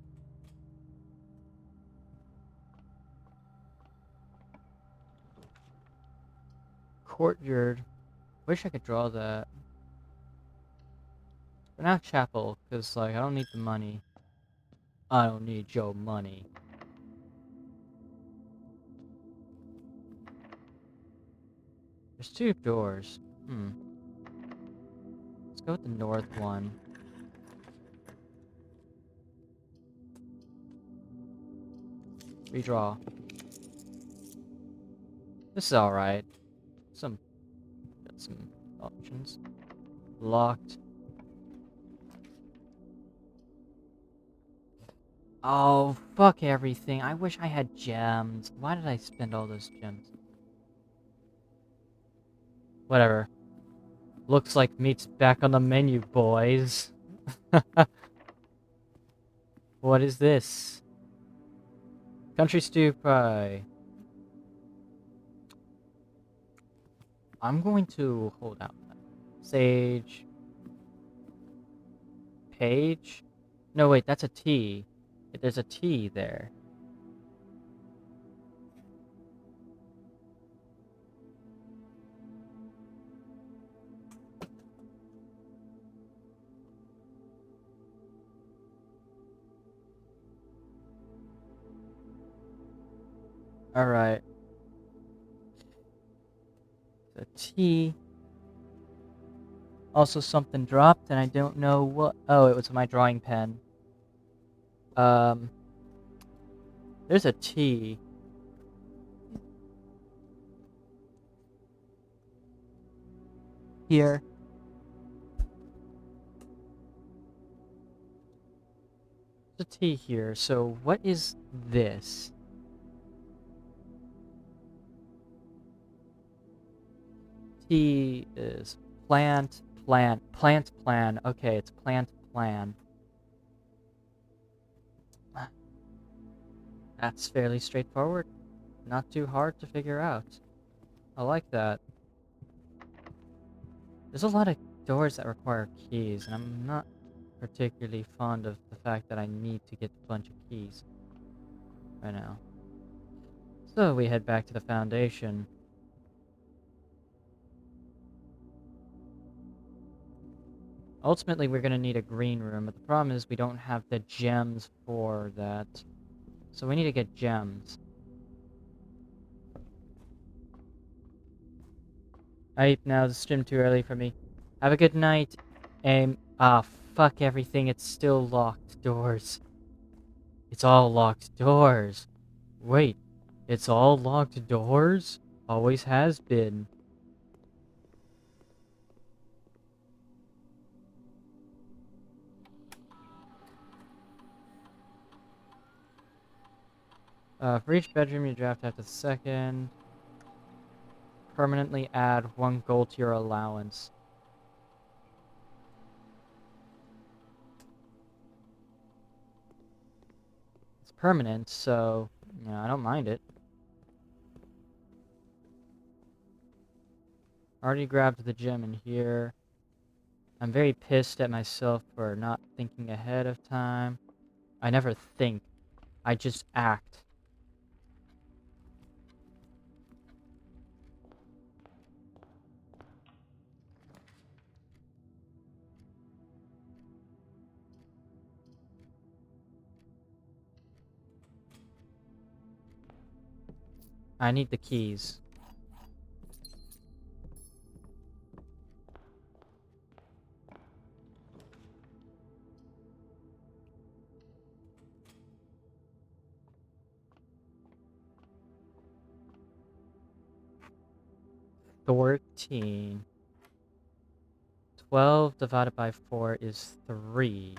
A: Courtyard. Wish I could draw that. But now chapel, because, like, I don't need the money. I don't need your money. There's 2 doors. Let's go with the north one. Redraw. This is alright. Got some options. Locked. Oh, fuck everything. I wish I had gems. Why did I spend all those gems? Whatever. Looks like meat's back on the menu, boys. What is this? Country stew pie. I'm going to hold out. Sage. Page? No, wait, that's a T. There's a T there. Alright. A T. Also something dropped and I don't know what. Oh, it was my drawing pen. There's a T. here. The tea here. So what is this? Tea is plant, plan. Okay, it's plant, plan. That's fairly straightforward. Not too hard to figure out. I like that. There's a lot of doors that require keys, and I'm not particularly fond of the fact that I need to get a bunch of keys right now. So we head back to the Foundation. Ultimately, we're going to need a green room, but the problem is we don't have the gems for that. So we need to get gems. Now the stream too early for me. Have a good night. Fuck everything, it's still locked doors. It's all locked doors. Wait, it's all locked doors? Always has been. For each bedroom you draft after the second, permanently add 1 gold to your allowance. It's permanent, so, I don't mind it. Already grabbed the gem in here. I'm very pissed at myself for not thinking ahead of time. I never think. I just act. I need the keys. $13. 12 divided by 4 is 3.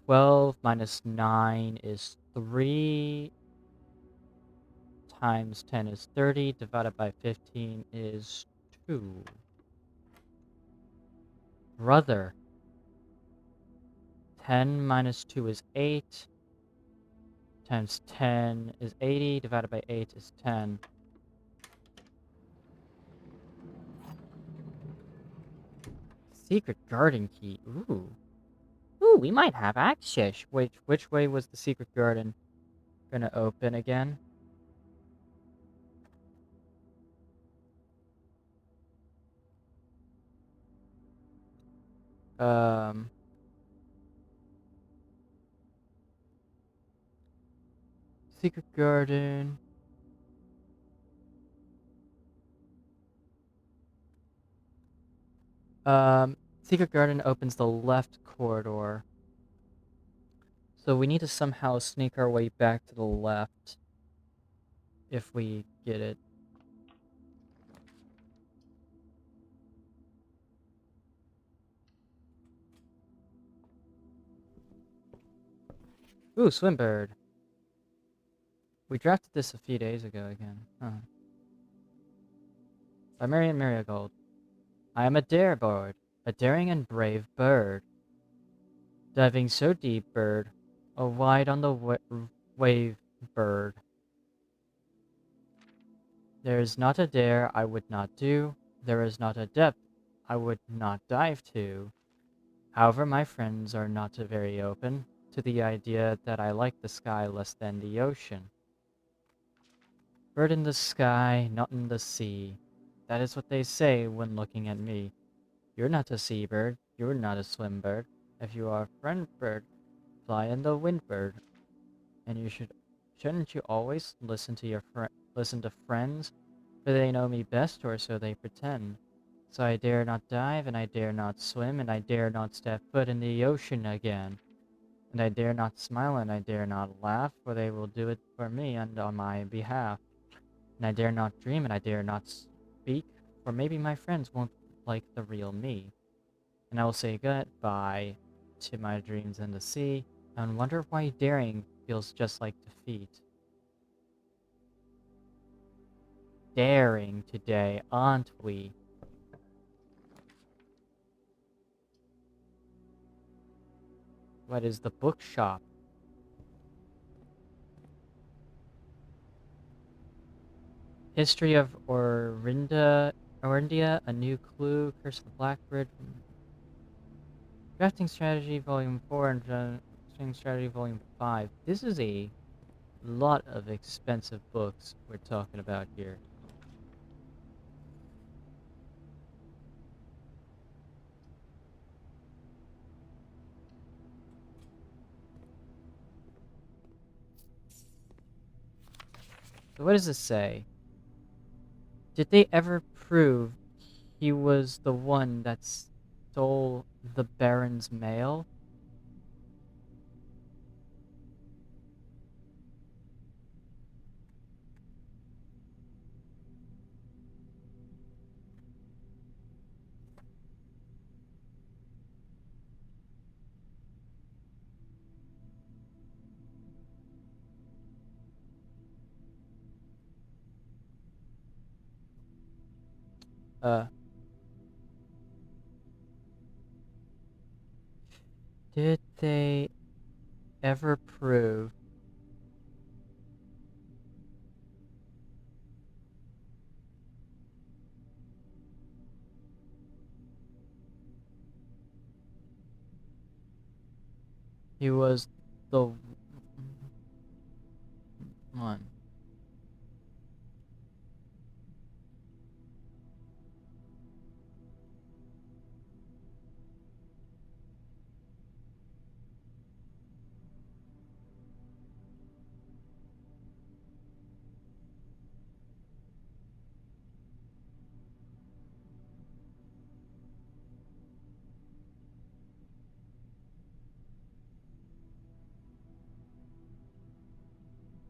A: 12 minus 9 is 3. Times 10 is 30. Divided by 15 is 2. Brother. 10 minus 2 is 8. Times 10 is 80. Divided by 8 is 10. Secret garden key. Ooh. Ooh, we might have access. Wait, which way was the secret garden gonna open again? Secret garden. Secret garden opens the left corridor. So we need to somehow sneak our way back to the left. If we get it. Ooh, Swimbird. We drafted this a few days ago again. By Marian Marigold. I am a dare bird, a daring and brave bird. Diving so deep, bird, a wide on the wave, bird. There is not a dare I would not do, there is not a depth I would not dive to. However, my friends are not very open to the idea that I like the sky less than the ocean. Bird in the sky, not in the sea. That is what they say when looking at me. You're not a seabird, you're not a swim bird. If you are a friend bird, fly in the wind bird. And shouldn't you always listen to listen to friends? For they know me best, or so they pretend. So I dare not dive, and I dare not swim, and I dare not step foot in the ocean again. And I dare not smile, and I dare not laugh, for they will do it for me and on my behalf. And I dare not dream, and I dare not speak, Or maybe my friends won't like the real me, and I will say goodbye to my dreams in the sea and wonder why daring feels just like defeat. Daring today, aren't we? What is the bookshop? History of Orindia, A New Clue, Curse of the Blackbird, Drafting Strategy Volume 4, and Drafting Strategy Volume 5. This is a lot of expensive books we're talking about here. So what does this say? Did they ever prove he was the one that stole the Baron's mail? Uh, did they ever prove he was the one?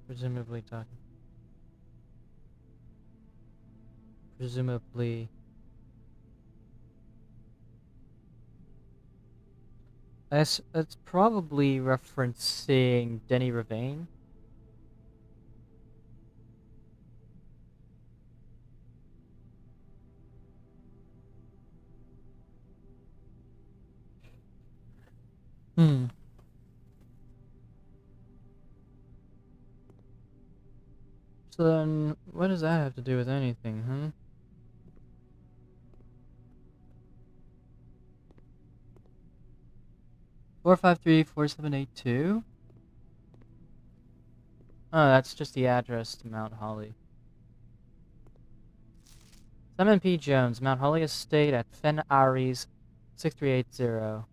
A: Presumably talking. Presumably. That's probably referencing Denny Ravane. Hmm. So then, what does that have to do with anything, huh? 453-4782? Oh, that's just the address to Mount Holly. Simon P. Jones, Mount Holly Estate at Fen Aries, 6380.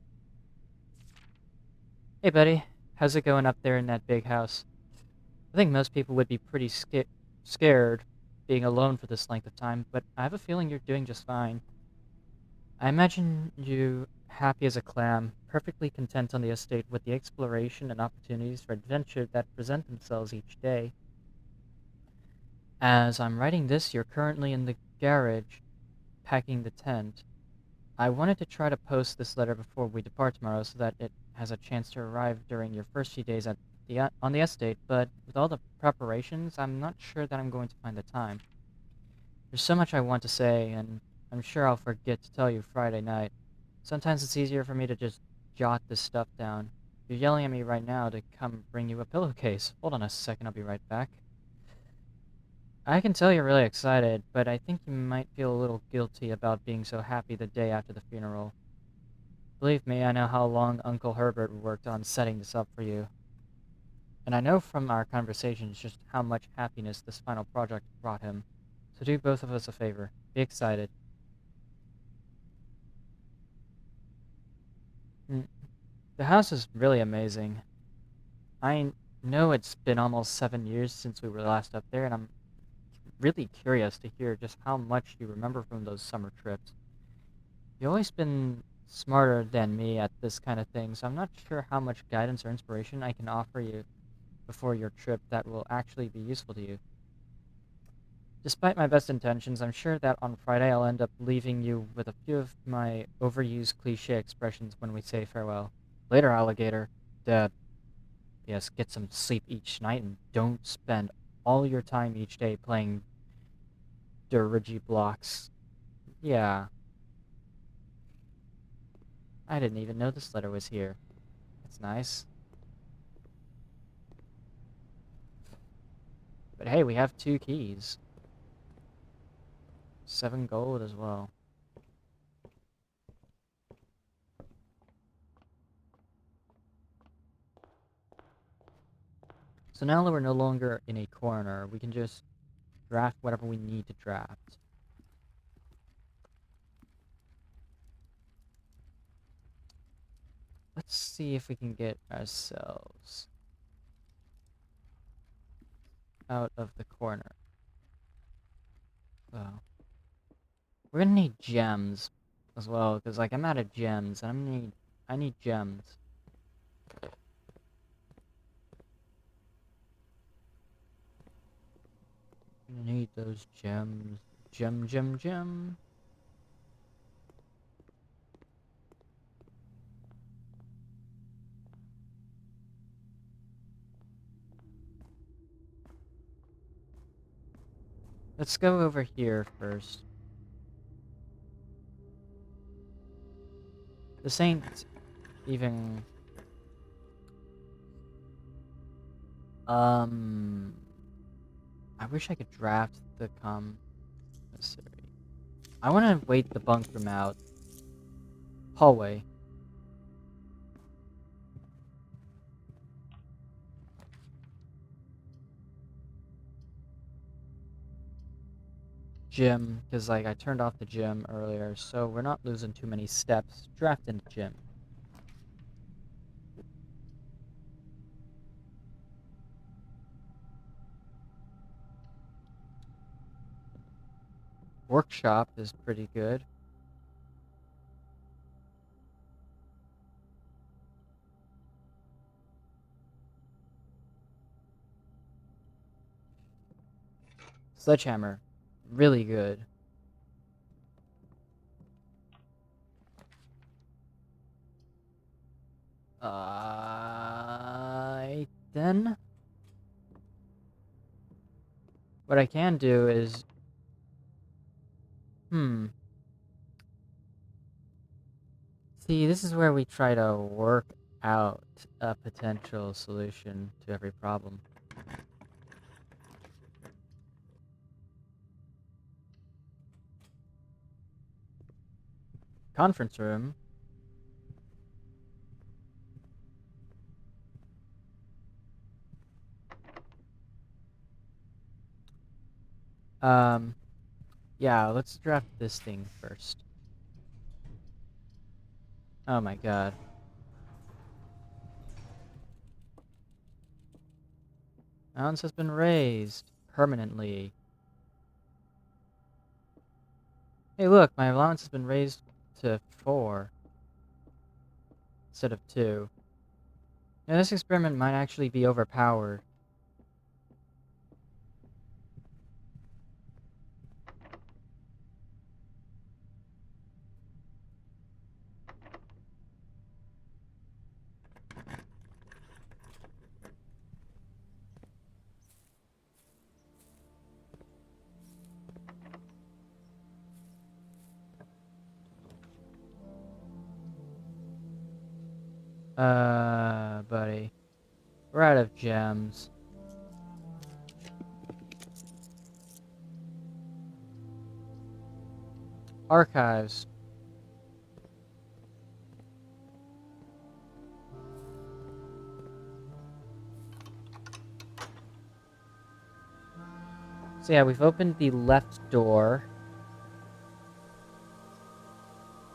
A: Hey, buddy. How's it going up there in that big house? I think most people would be pretty scared being alone for this length of time, but I have a feeling you're doing just fine. I imagine you happy as a clam, perfectly content on the estate with the exploration and opportunities for adventure that present themselves each day. As I'm writing this, you're currently in the garage, packing the tent. I wanted to try to post this letter before we depart tomorrow so that it has a chance to arrive during your first few days on the estate, but with all the preparations, I'm not sure that I'm going to find the time. There's so much I want to say, and I'm sure I'll forget to tell you Friday night. Sometimes it's easier for me to just jot this stuff down. You're yelling at me right now to come bring you a pillowcase. Hold on a second, I'll be right back. I can tell you're really excited, but I think you might feel a little guilty about being so happy the day after the funeral. Believe me, I know how long Uncle Herbert worked on setting this up for you. And I know from our conversations just how much happiness this final project brought him. So do both of us a favor. Be excited. Mm, The house is really amazing. I know it's been almost 7 years since we were last up there, and I'm really curious to hear just how much you remember from those summer trips. You've always been smarter than me at this kind of thing, so I'm not sure how much guidance or inspiration I can offer you before your trip that will actually be useful to you. Despite my best intentions, I'm sure that on Friday I'll end up leaving you with a few of my overused cliche expressions when we say farewell. Later, alligator. Dad. Yes, get some sleep each night and don't spend all your time each day playing Dirigiblocks. Yeah. I didn't even know this letter was here. That's nice. But hey, we have 2 keys. 7 gold as well. So now that we're no longer in a corner, we can just draft whatever we need to draft. Let's see if we can get ourselves out of the corner. Oh. We're gonna need gems as well, because like I'm out of gems and I need gems. I need those gems. Gem. Let's go over here first. This ain't even... I wish I could draft the commissary. I want to wait the bunk room out. Hallway. Gym, because like I turned off the gym earlier, so we're not losing too many steps. Draft into gym. Workshop is pretty good. Sledgehammer, really good. Then what I can do is, see, this is where we try to work out a potential solution to every problem. Conference room. Yeah, let's draft this thing first. Oh my god. Balance has been raised permanently. Hey look, my allowance has been raised to 4 instead of 2. Now this experiment might actually be overpowered. Buddy. We're out of gems. Archives. So yeah, we've opened the left door.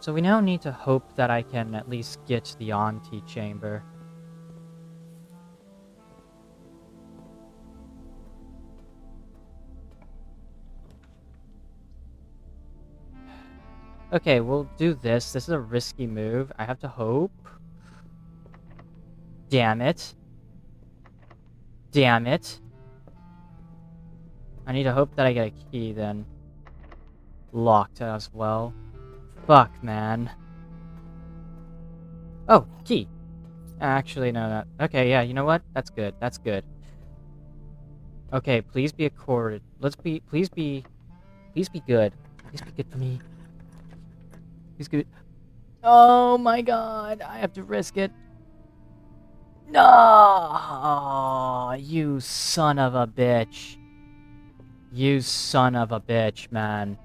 A: So we now need to hope that I can at least get the antechamber. Okay, we'll do this. This is a risky move. I have to hope. Damn it. Damn it. I need to hope that I get a key then. Locked as well. Fuck, man. Oh, key. Actually, no, no. Okay, yeah, you know what? That's good. That's good. Okay, please be accorded. Please be good. Please be good for me. Please good. Oh my god, I have to risk it. No, you son of a bitch. You son of a bitch, man.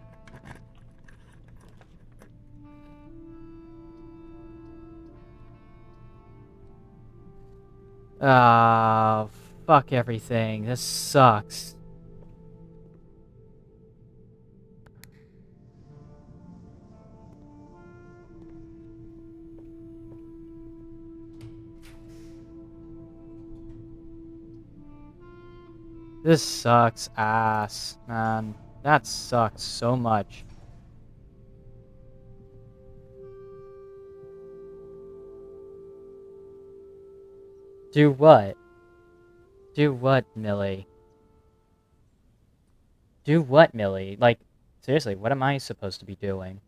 A: Ah, fuck everything. This sucks. This sucks ass, man. That sucks so much. Do what? Do what, Millie? Do what, Millie? Like, seriously, what am I supposed to be doing?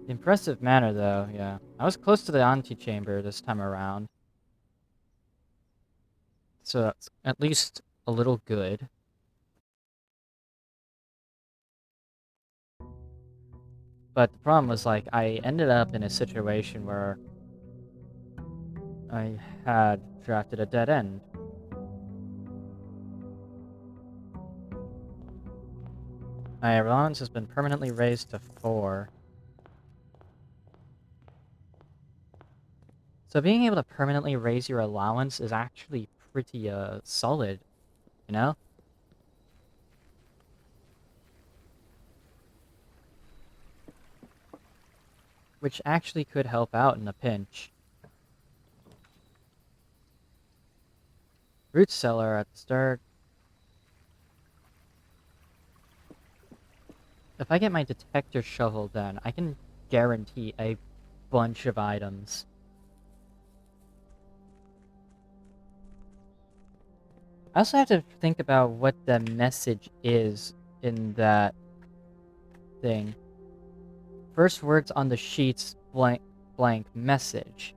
A: Impressive manner, though, yeah. I was close to the antechamber this time around. So that's at least a little good. But the problem was, like, I ended up in a situation where I had drafted a dead end. My allowance has been permanently raised to 4. So being able to permanently raise your allowance is actually pretty, solid, you know? Which actually could help out in a pinch. Root cellar at the start. If I get my detector shovel then, I can guarantee a bunch of items. I also have to think about what the message is in that thing. First words on the sheets, blank, blank, message.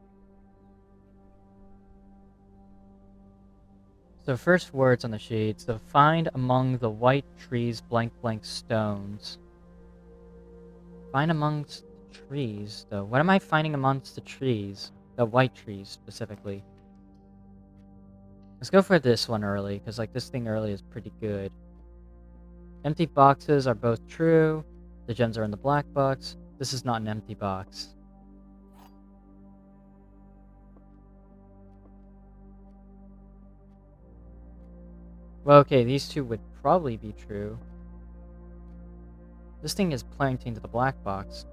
A: So first words on the sheets, so find among the white trees, blank, blank stones. Find amongst the trees, though. What am I finding amongst the trees? The white trees, specifically. Let's go for this one early, because like this thing early is pretty good. Empty boxes are both true. The gems are in the black box. This is not an empty box. Well, okay, these two would probably be true. This thing is pointing to the black box.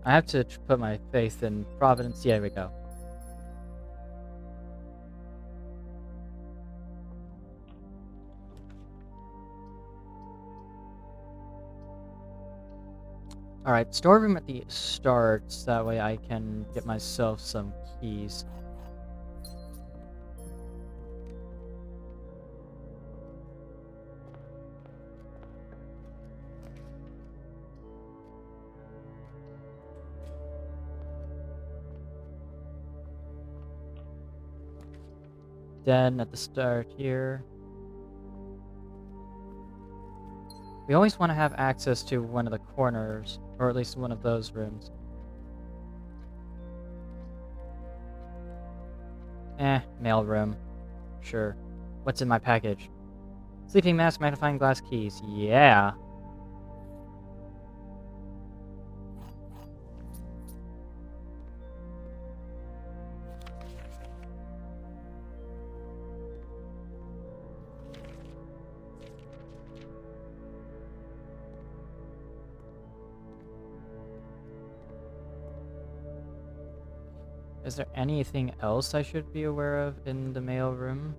A: I have to put my faith in Providence. Yeah, here we go. Alright, storeroom at the start, so that way I can get myself some keys. Den at the start here. We always want to have access to one of the corners, or at least one of those rooms. Mail room. Sure. What's in my package? Sleeping mask, magnifying glass keys. Yeah. Is there anything else I should be aware of in the mail room?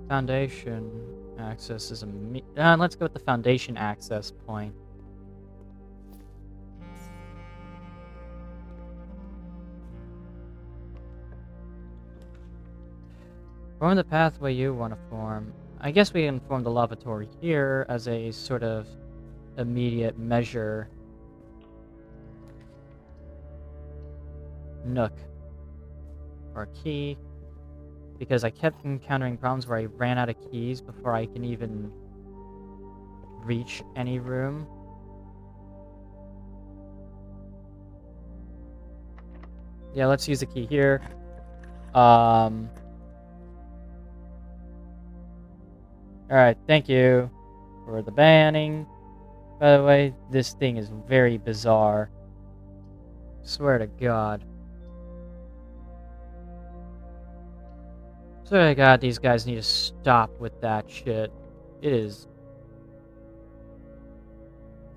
A: Foundation access is let's go with the Foundation access point. Form the pathway you want to form. I guess we can form the lavatory here as a sort of immediate measure. Nook. Or a key. Because I kept encountering problems where I ran out of keys before I can even reach any room. Yeah, let's use the key here. Alright, thank you for the banning. By the way, this thing is very bizarre. Swear to God. Swear to God, these guys need to stop with that shit. It is...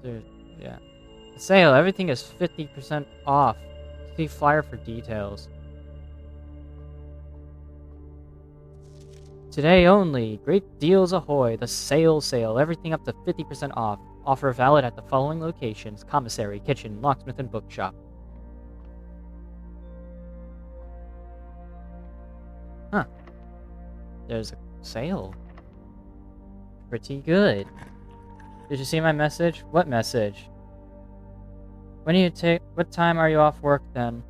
A: Dude, yeah. Sale, everything is 50% off. See flyer for details. Today only, great deals ahoy, the sale, everything up to 50% off. Offer valid at the following locations: commissary, kitchen, locksmith, and bookshop. Huh. There's a sale. Pretty good. Did you see my message? What message? When do you what time are you off work then?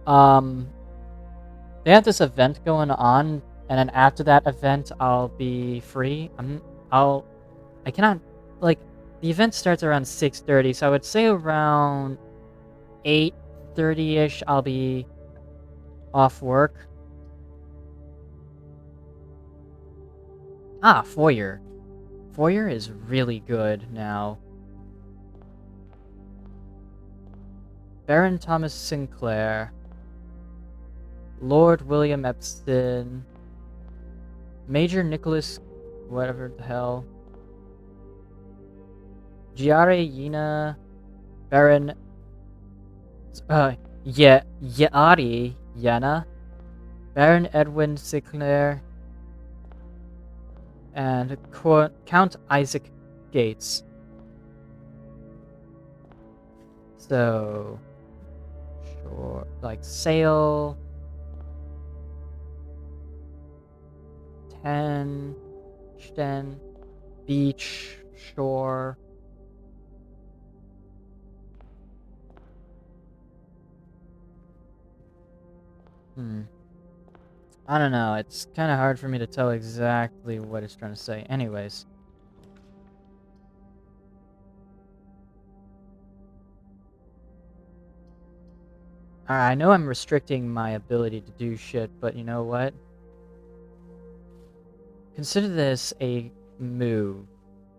A: They have this event going on, and then after that event, I'll be free. I cannot, like, the event starts around 6:30, so I would say around 8:30-ish, I'll be off work. Ah, Foyer. Foyer is really good now. Baron Thomas Sinclair. Lord William Epstein. Major Nicholas... whatever the hell. Giare Yina. Baron... Yari Yana. Baron Edwin Sinclair. And Count Isaac Gates. So... sure, like, sale... 10... Sten... Beach... Shore... I don't know, it's kind of hard for me to tell exactly what it's trying to say. Anyways. I know I'm restricting my ability to do shit, but you know what? Consider this a move.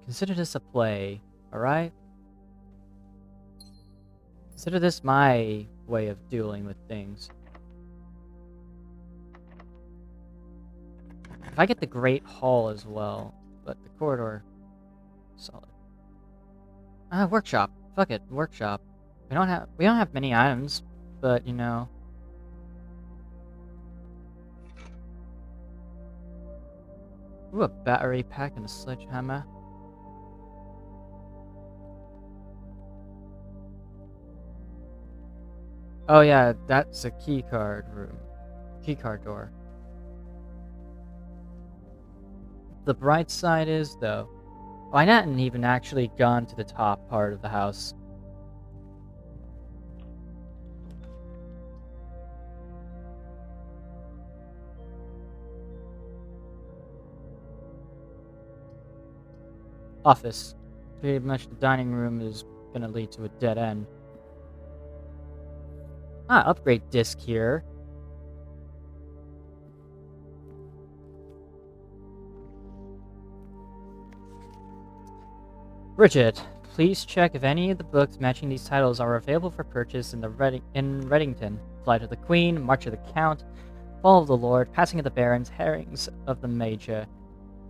A: Consider this a play, alright? Consider this my way of dealing with things. If I get the Great Hall as well, but the corridor... solid. Workshop. Fuck it, workshop. We don't have many items, but you know... Ooh, a battery pack and a sledgehammer. Oh yeah, that's a keycard room. Keycard door. The bright side is, though, I hadn't even actually gone to the top part of the house. Office. Pretty much the dining room is gonna lead to a dead end. Upgrade disc here. Bridget, please check if any of the books matching these titles are available for purchase in Reddington. Flight of the Queen, March of the Count, Fall of the Lord, Passing of the Barons, Herrings of the Major.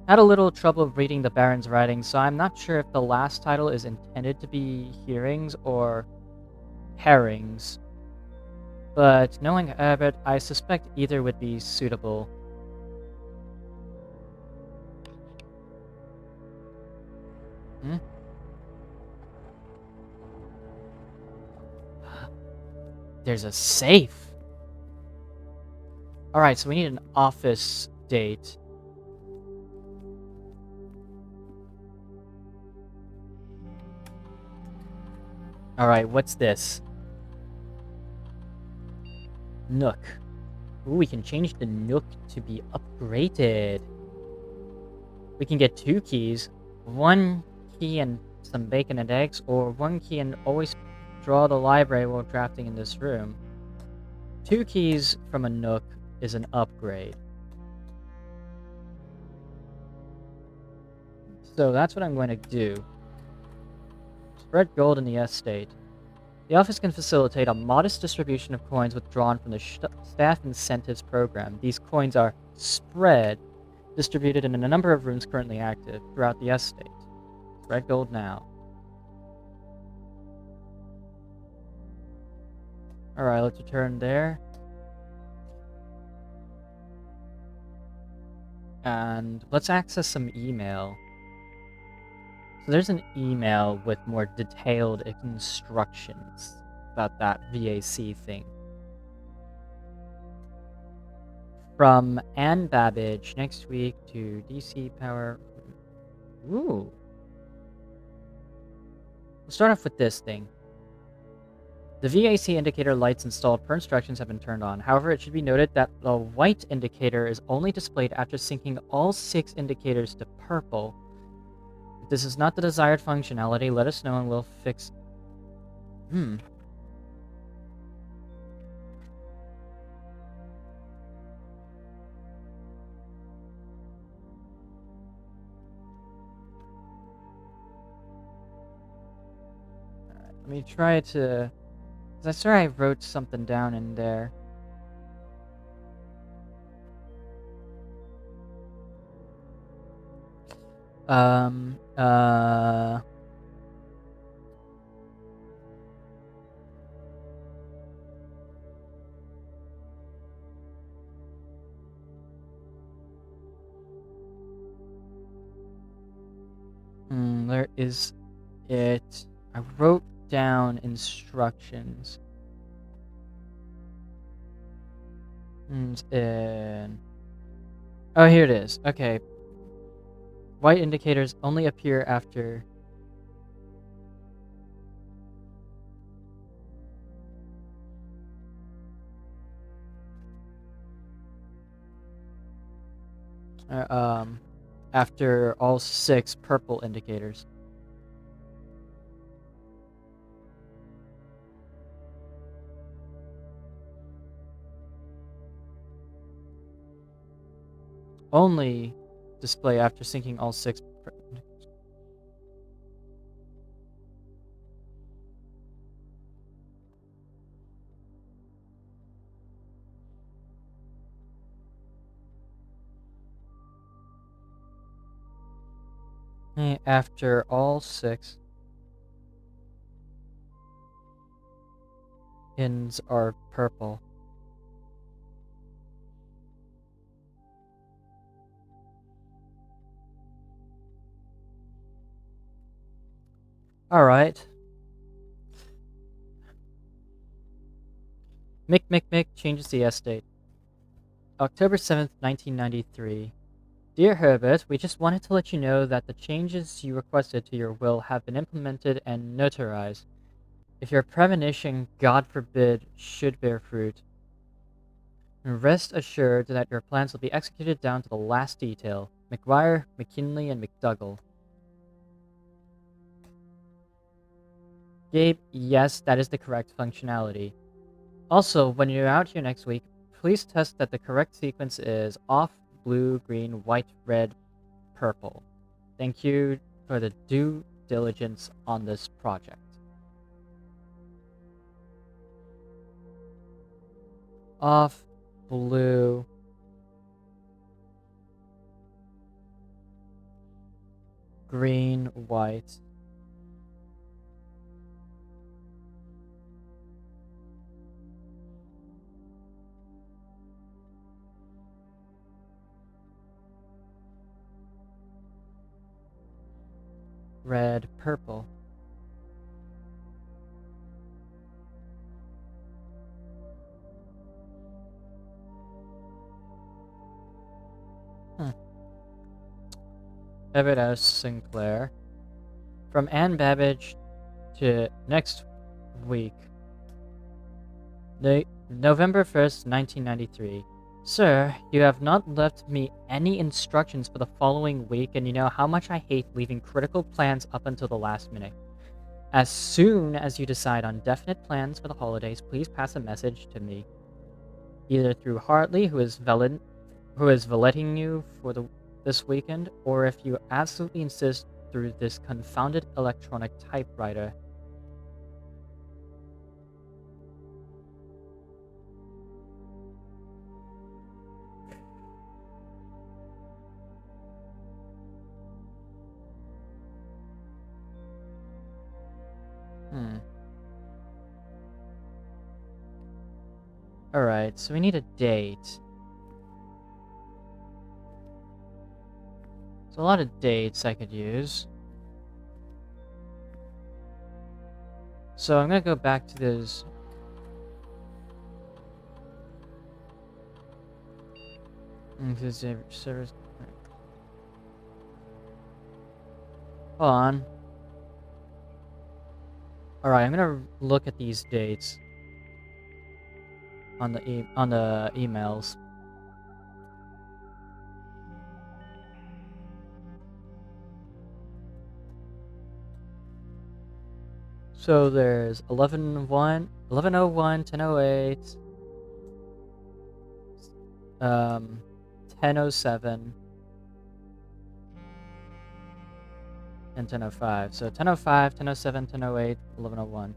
A: Had a little trouble reading the Baron's writing, so I'm not sure if the last title is intended to be hearings or herrings. But knowing Herbert, I suspect either would be suitable. Hmm? There's a safe. Alright, so we need an office date. Alright, what's this? Nook. Ooh, we can change the Nook to be upgraded. We can get 2 keys. 1 key and some bacon and eggs, or 1 key and always draw the library while drafting in this room. 2 keys from a Nook is an upgrade. So that's what I'm going to do. Spread gold in the estate. The office can facilitate a modest distribution of coins withdrawn from the staff incentives program. These coins are spread, distributed in a number of rooms currently active throughout the estate. Spread gold now. Alright, let's return there. And let's access some email. So there's an email with more detailed instructions about that VAC thing. From Anne Babbage next week to DC Power. Ooh. We'll start off with this thing. The VAC indicator lights installed per instructions have been turned on. However, it should be noted that the white indicator is only displayed after syncing all 6 indicators to purple. If this is not the desired functionality, let us know and we'll fix... Let me try to... I swear I wrote something down in there. Um, uh... Where is it? I wrote down instructions. Oh, here it is. Okay. White indicators only appear after... after all 6 purple indicators. Only display after syncing all 6 after all 6 ins are purple. Alright. Mick changes the estate. October 7th, 1993. Dear Herbert, we just wanted to let you know that the changes you requested to your will have been implemented and notarized. If your premonition, God forbid, should bear fruit, rest assured that your plans will be executed down to the last detail. McGuire, McKinley, and McDougall. Gabe, yes, that is the correct functionality. Also, when you're out here next week, please test that the correct sequence is off, blue, green, white, red, purple. Thank you for the due diligence on this project. Off, blue, green, white. red, purple. Babbage S. Sinclair. From Anne Babbage to next week. November 1st, 1993. Sir, you have not left me any instructions for the following week, and you know how much I hate leaving critical plans up until the last minute. As soon as you decide on definite plans for the holidays, please pass a message to me, either through Hartley, who is valeting you for this weekend, or if you absolutely insist, through this confounded electronic typewriter. Alright, so we need a date. There's a lot of dates I could use. So I'm gonna go back to this. Service. Hold on. Alright, I'm gonna look at these dates on the emails. So there's 11:01, 11:01, 10:08, 10:07, and 10:05. So 10:05, 10:07, 10:08, 11:01.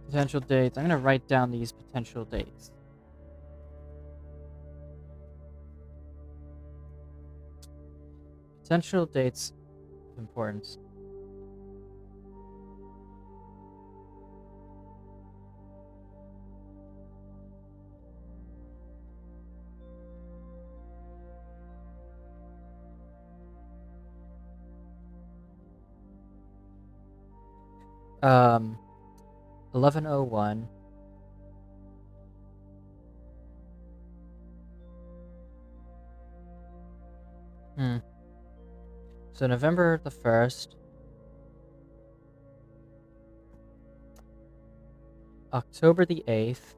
A: Potential dates. I'm gonna write down these potential dates. Potential dates of importance. Um, 11:01. So November the 1st. October the 8th.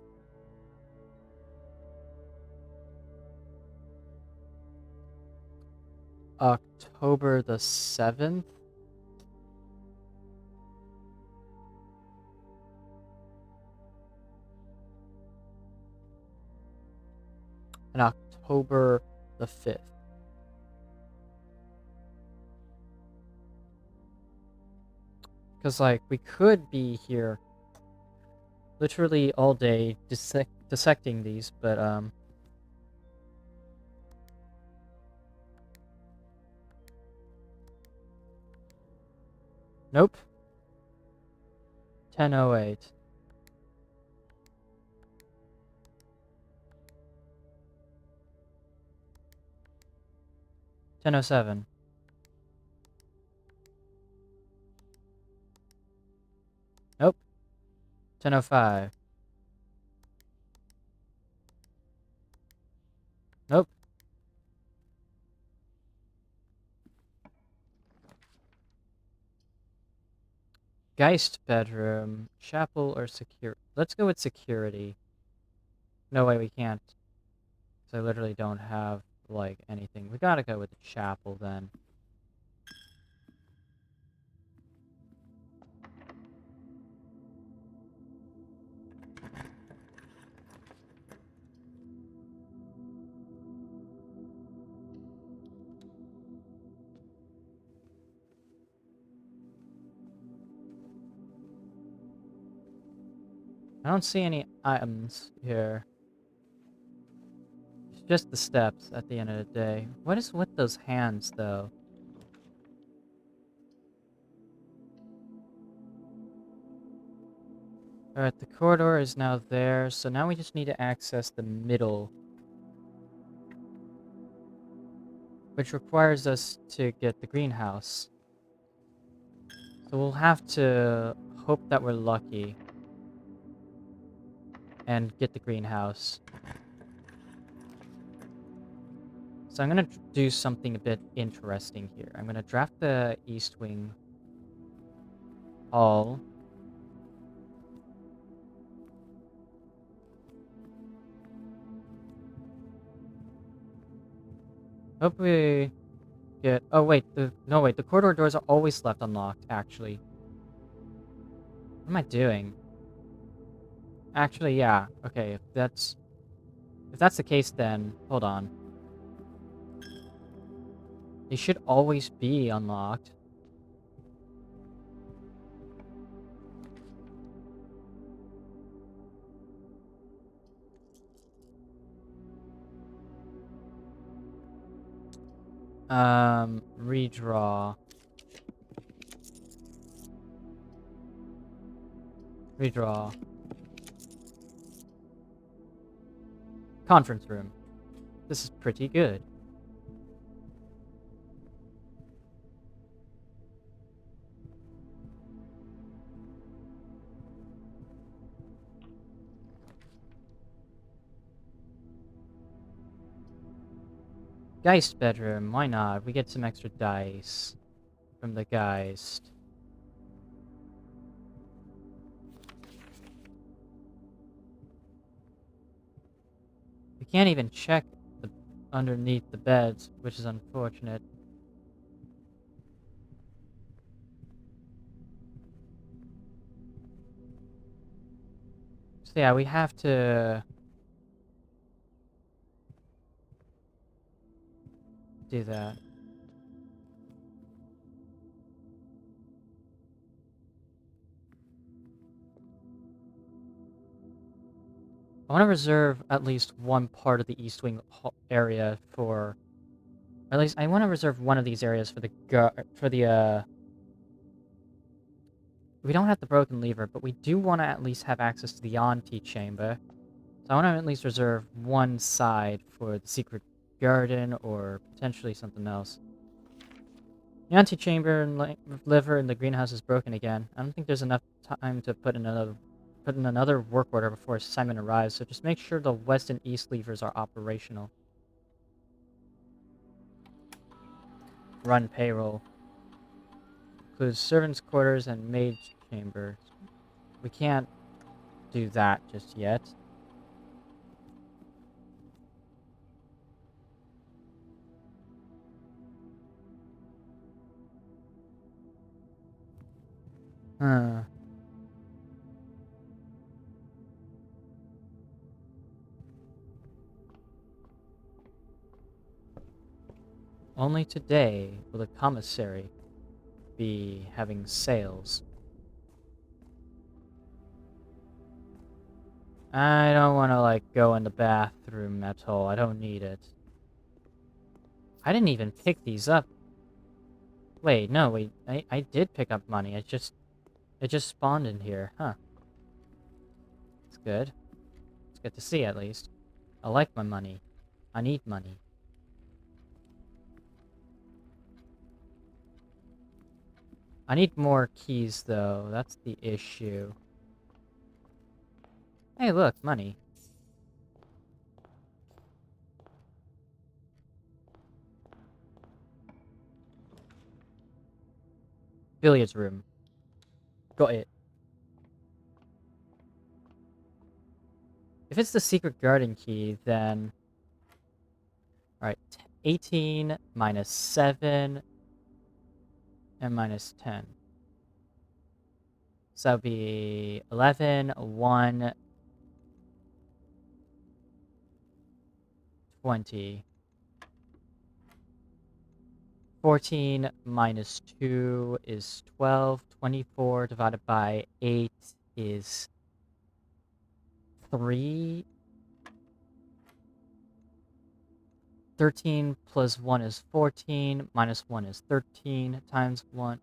A: October the 7th. And October the 5th. Because, like, we could be here literally all day dissecting these, but, nope. 10:08. 10:07. Nope. 10:05. Nope. Geist bedroom, chapel, or security. Let's go with security. No way, we can't. Because I literally don't have, like, anything. We gotta go with the chapel, then. I don't see any items here. It's just the steps at the end of the day. What is with those hands, though? Alright, the corridor is now there, so now we just need to access the middle which requires us to get the greenhouse. So we'll have to hope that we're lucky and get the greenhouse. So I'm gonna do something a bit interesting here. I'm gonna draft the East Wing Hall. Hope we get... Oh wait, no wait, the corridor doors are always left unlocked, actually. What am I doing? Actually, yeah. Okay, if that's the case, then hold on. They should always be unlocked. Redraw. Redraw. Conference room. This is pretty good. Geist bedroom, why not? We get some extra dice from the Geist. We can't even check underneath the beds, which is unfortunate. So yeah, we have to do that. I want to reserve at least one part of the East Wing area for... Or at least I want to reserve one of these areas for the we don't have the broken lever, but we do want to at least have access to the antechamber. So I want to at least reserve one side for the secret garden or potentially something else. The antechamber and liver in the greenhouse is broken again. I don't think there's enough time to put in another work order before Simon arrives, so just make sure the west and east levers are operational. Run payroll. Includes servants' quarters and maid's chamber. We can't do that just yet. Huh. Only today will the commissary be having sales. I don't want to, like, go in the bathroom at all. I don't need it. I didn't even pick these up. Wait, no, wait. I did pick up money. It just spawned in here. Huh. It's good. It's good to see, at least. I like my money. I need money. I need more keys, though. That's the issue. Hey, look, money. Billiards room. Got it. If it's the secret garden key, then... Alright, 18 minus 7 and minus 10. So that would be 11, 1, 20. 14 minus 2 is 12. 24 divided by 8 is 3. 13 plus 1 is 14. Minus 1 is 13 times 1.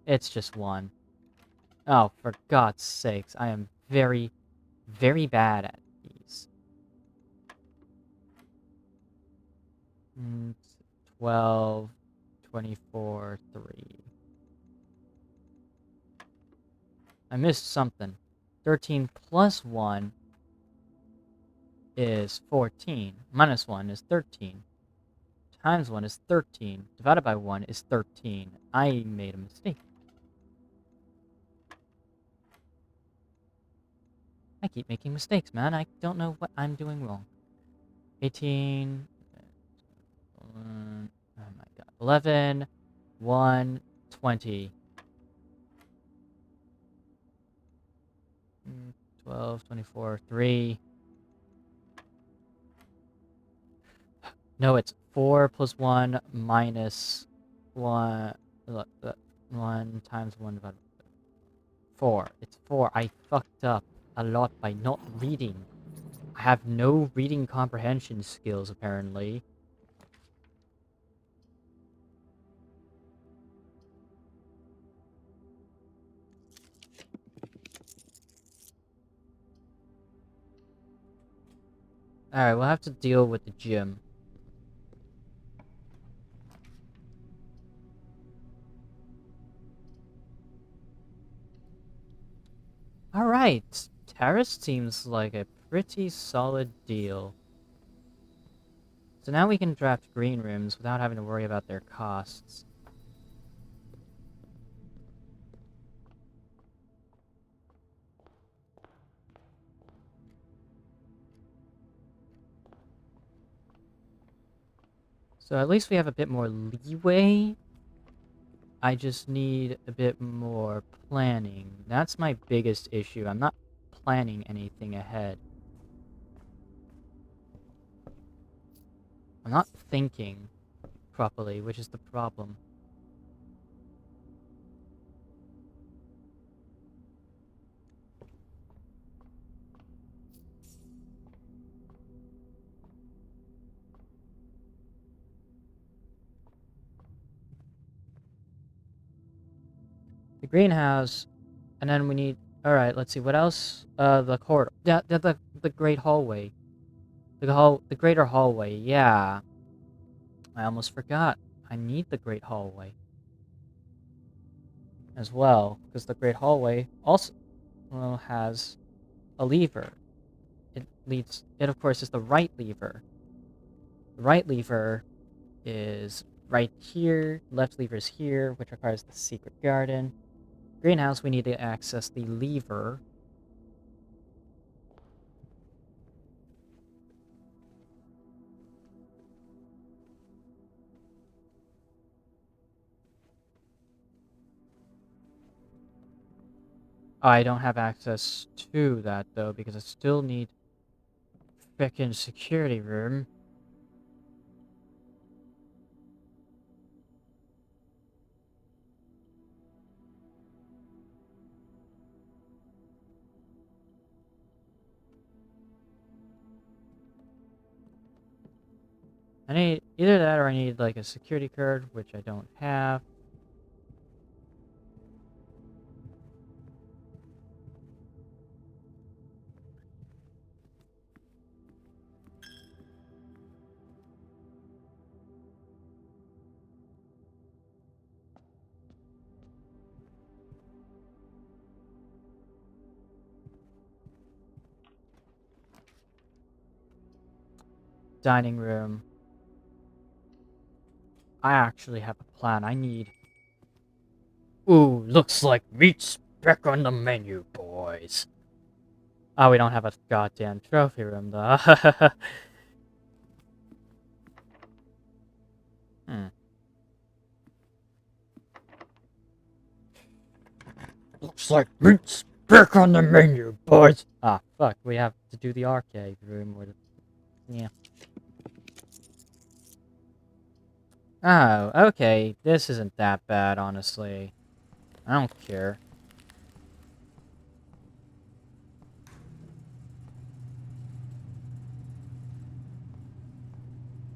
A: It's just 1. Oh, for God's sakes. I am very, very bad at these. Mm, 12, 24, 3. I missed something. 13 plus 1 is 14. Minus 1 is 13. Times 1 is 13. Divided by 1 is 13. I made a mistake. I keep making mistakes, man. I don't know what I'm doing wrong. 18. Oh my god. 11. 1. 20. 12, 24, 3. No, it's 4 plus 1 minus 1. 1 times 1 divided by 4. It's 4. I fucked up a lot by not reading. I have no reading comprehension skills, apparently. Alright, we'll have to deal with the gym. Alright, Terrace seems like a pretty solid deal. So now we can draft green rooms without having to worry about their costs. So at least we have a bit more leeway. I just need a bit more planning. That's my biggest issue. I'm not planning anything ahead. I'm not thinking properly, which is the problem. The greenhouse, and then we need... Alright, let's see, what else? The corridor. The great hallway. The greater hallway, yeah. I almost forgot. I need the great hallway. As well, because the great hallway also has a lever. It of course is the right lever. The right lever is right here, left lever is here, which requires the secret garden. Greenhouse, we need to access the lever. I don't have access to that, though, because I still need frickin' security room. I need either that or I need, like, a security card, which I don't have. Dining room. I actually have a plan. I need... Ooh, looks like meat's back on the menu, boys. Oh, we don't have a goddamn trophy room, though. Hmm. Looks like meat's back on the menu, boys. Ah, fuck. We have to do the arcade room. Or the... Yeah. Oh, okay. This isn't that bad, honestly. I don't care.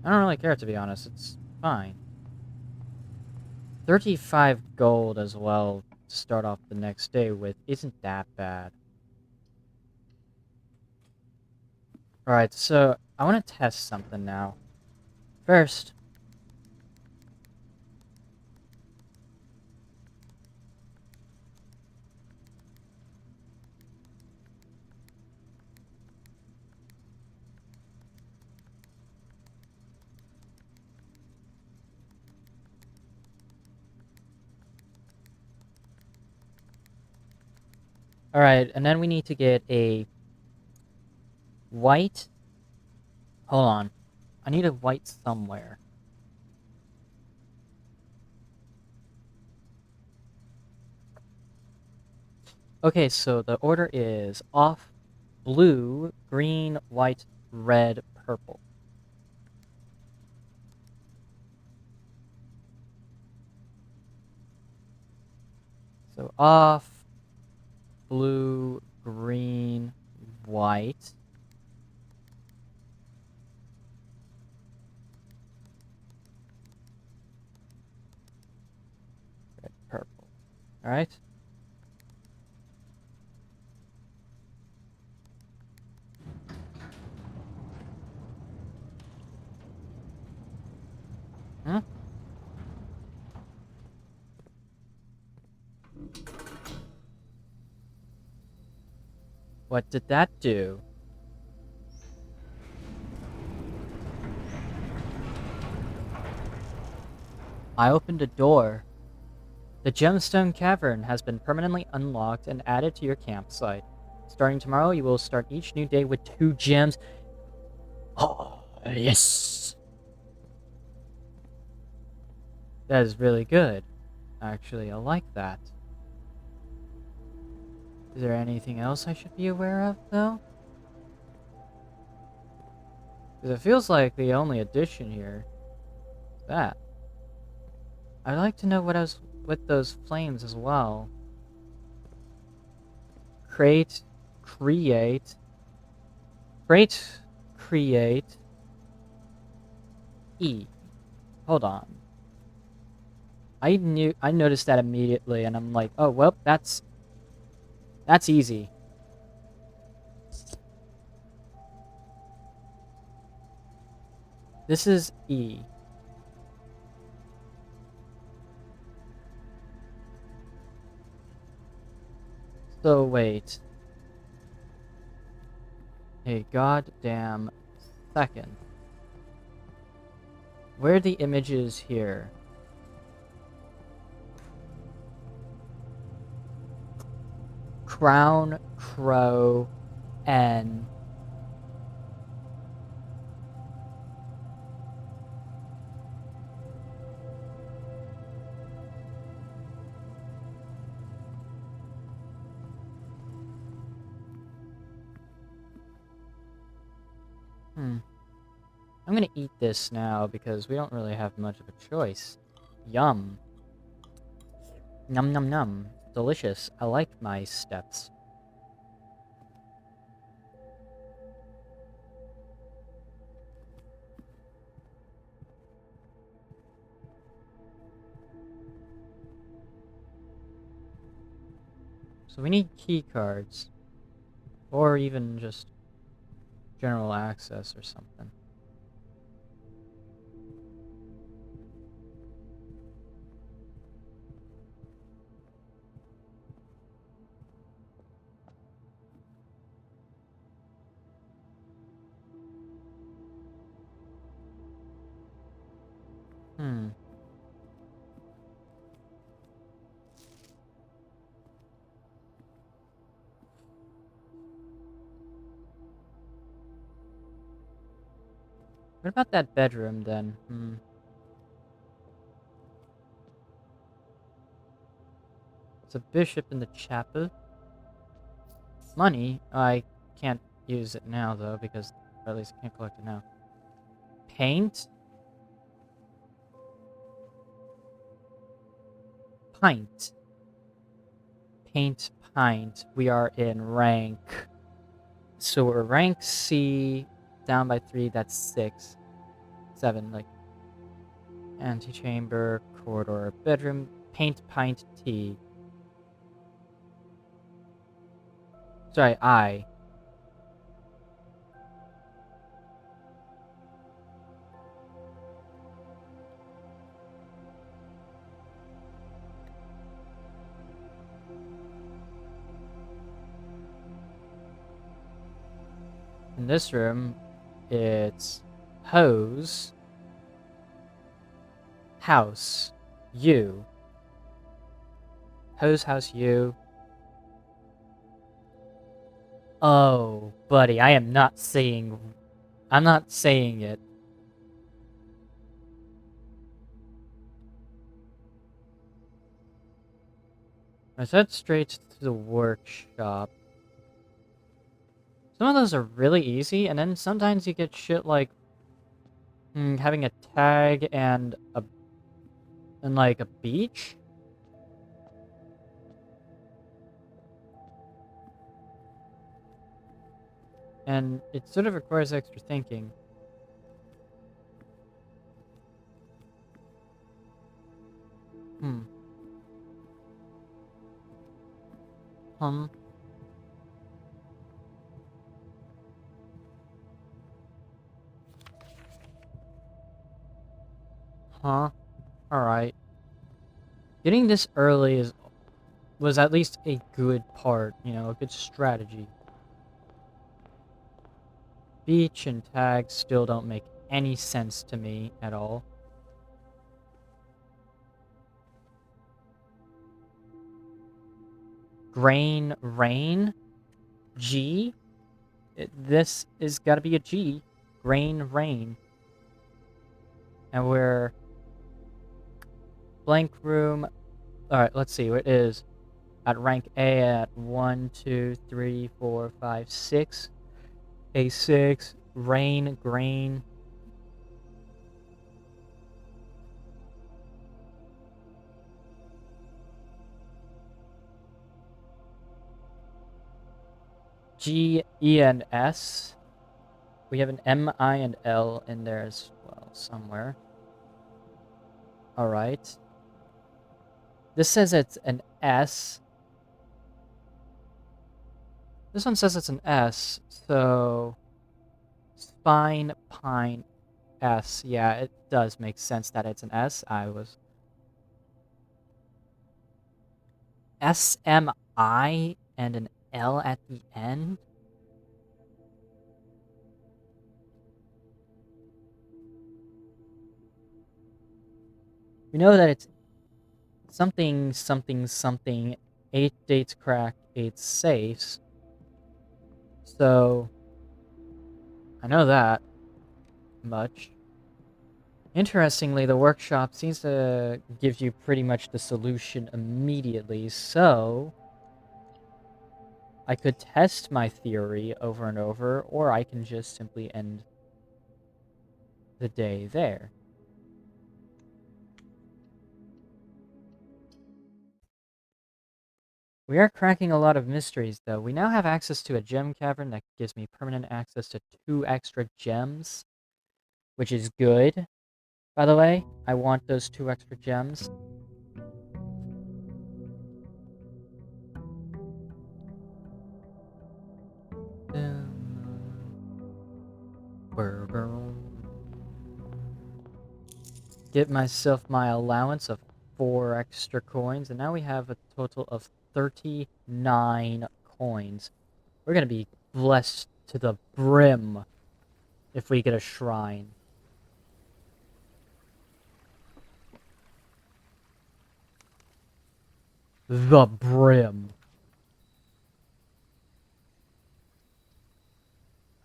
A: I don't really care, to be honest. It's fine. 35 gold as well to start off the next day with isn't that bad. Alright, so I want to test something now. First, alright, and then we need to get a white. Hold on. I need a white somewhere. Okay, so the order is off, blue, green, white, red, purple. So off, blue, green, white. Red, purple. Alright? Huh? What did that do? I opened a door. The Gemstone Cavern has been permanently unlocked and added to your campsite. Starting tomorrow, you will start each new day with 2 gems. Oh, yes! That is really good. Actually, I like that. Is there anything else I should be aware of, though? Because it feels like the only addition here is that. I'd like to know what else with those flames as well. Create, create, create, E. Hold on. I noticed that immediately, and I'm like, oh well, that's easy. This is E. So wait. A goddamn second. Where are the images here? Crown, crow, N. I'm gonna eat this now because we don't really have much of a choice. Yum. Num num num. Delicious. I like my steps. So we need key cards. Or even just general access or something. What about that bedroom then? It's a bishop in the chapel. Money? I can't use it now though because, or at least I can't collect it now. Paint? Pint. Paint, pint. We are in rank. So we're rank C, down by 3, that's 6. 7, like, antechamber, corridor, bedroom, paint, pint, T. Sorry, I. In this room, it's hose, house, you. Hose, house, you. Oh, buddy, I'm not saying it. I said straight to the workshop. Some of those are really easy, and then sometimes you get shit like having a tag and like a beach. And it sort of requires extra thinking. Hmm. Huh. Alright. Getting this early was at least a good part, you know, a good strategy. Beach and tags still don't make any sense to me at all. Grain, rain, G. This is gotta be a G. Grain, rain. And we're blank room. Alright, let's see. It is at rank A at 1, 2, 3, 4, 5, 6. A6, rain, grain. G, E, and S. We have an M, I, and L in there as well, somewhere. Alright. This says it's an S. This one says it's an S, so... Spine, pine, S. Yeah, it does make sense that it's an S. I was... S-M-I and an L at the end? We know that it's something, something, something, 8 dates cracked, 8 safes. So, I know that much. Interestingly, the workshop seems to give you pretty much the solution immediately, so I could test my theory over and over, or I can just simply end the day there. We are cracking a lot of mysteries, though. We now have access to a gem cavern that gives me permanent access to 2 extra gems, which is good. By the way, I want those 2 extra gems. Get myself my allowance of 4 extra coins, and now we have a total of 39 coins. We're gonna be blessed to the brim if we get a shrine. The brim.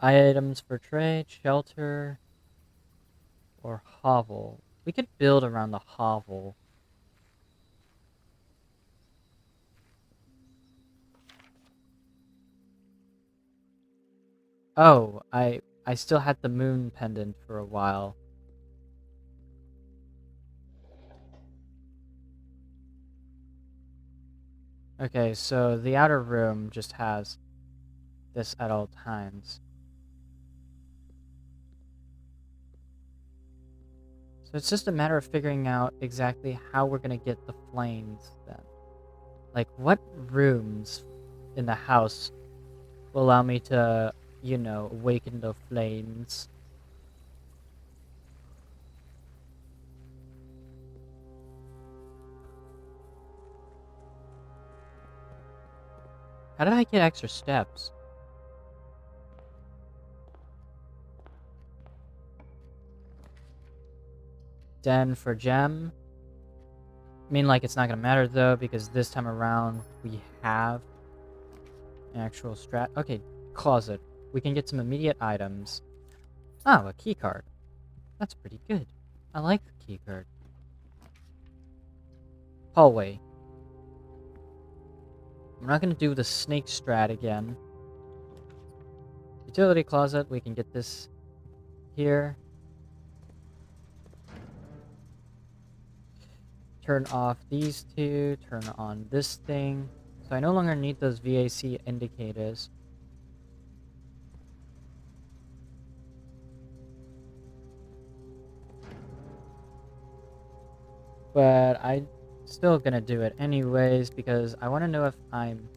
A: Items for trade, shelter, or hovel. We could build around the hovel. Oh, I still had the moon pendant for a while. Okay, so the outer room just has this at all times. So it's just a matter of figuring out exactly how we're gonna get the flames then. Like, what rooms in the house will allow me to, you know, awaken the flames? How did I get extra steps? den for gem. I mean, like, it's not gonna matter though, because this time around we have an actual strat. Okay, closet. We can get some immediate items. Oh, a key card. That's pretty good. I like the key card. Hallway. I'm not gonna do the snake strat again. Utility closet, we can get this here. Turn off these two, turn on this thing. So I no longer need those VAC indicators. But I'm still gonna do it anyways because I want to know if I'm...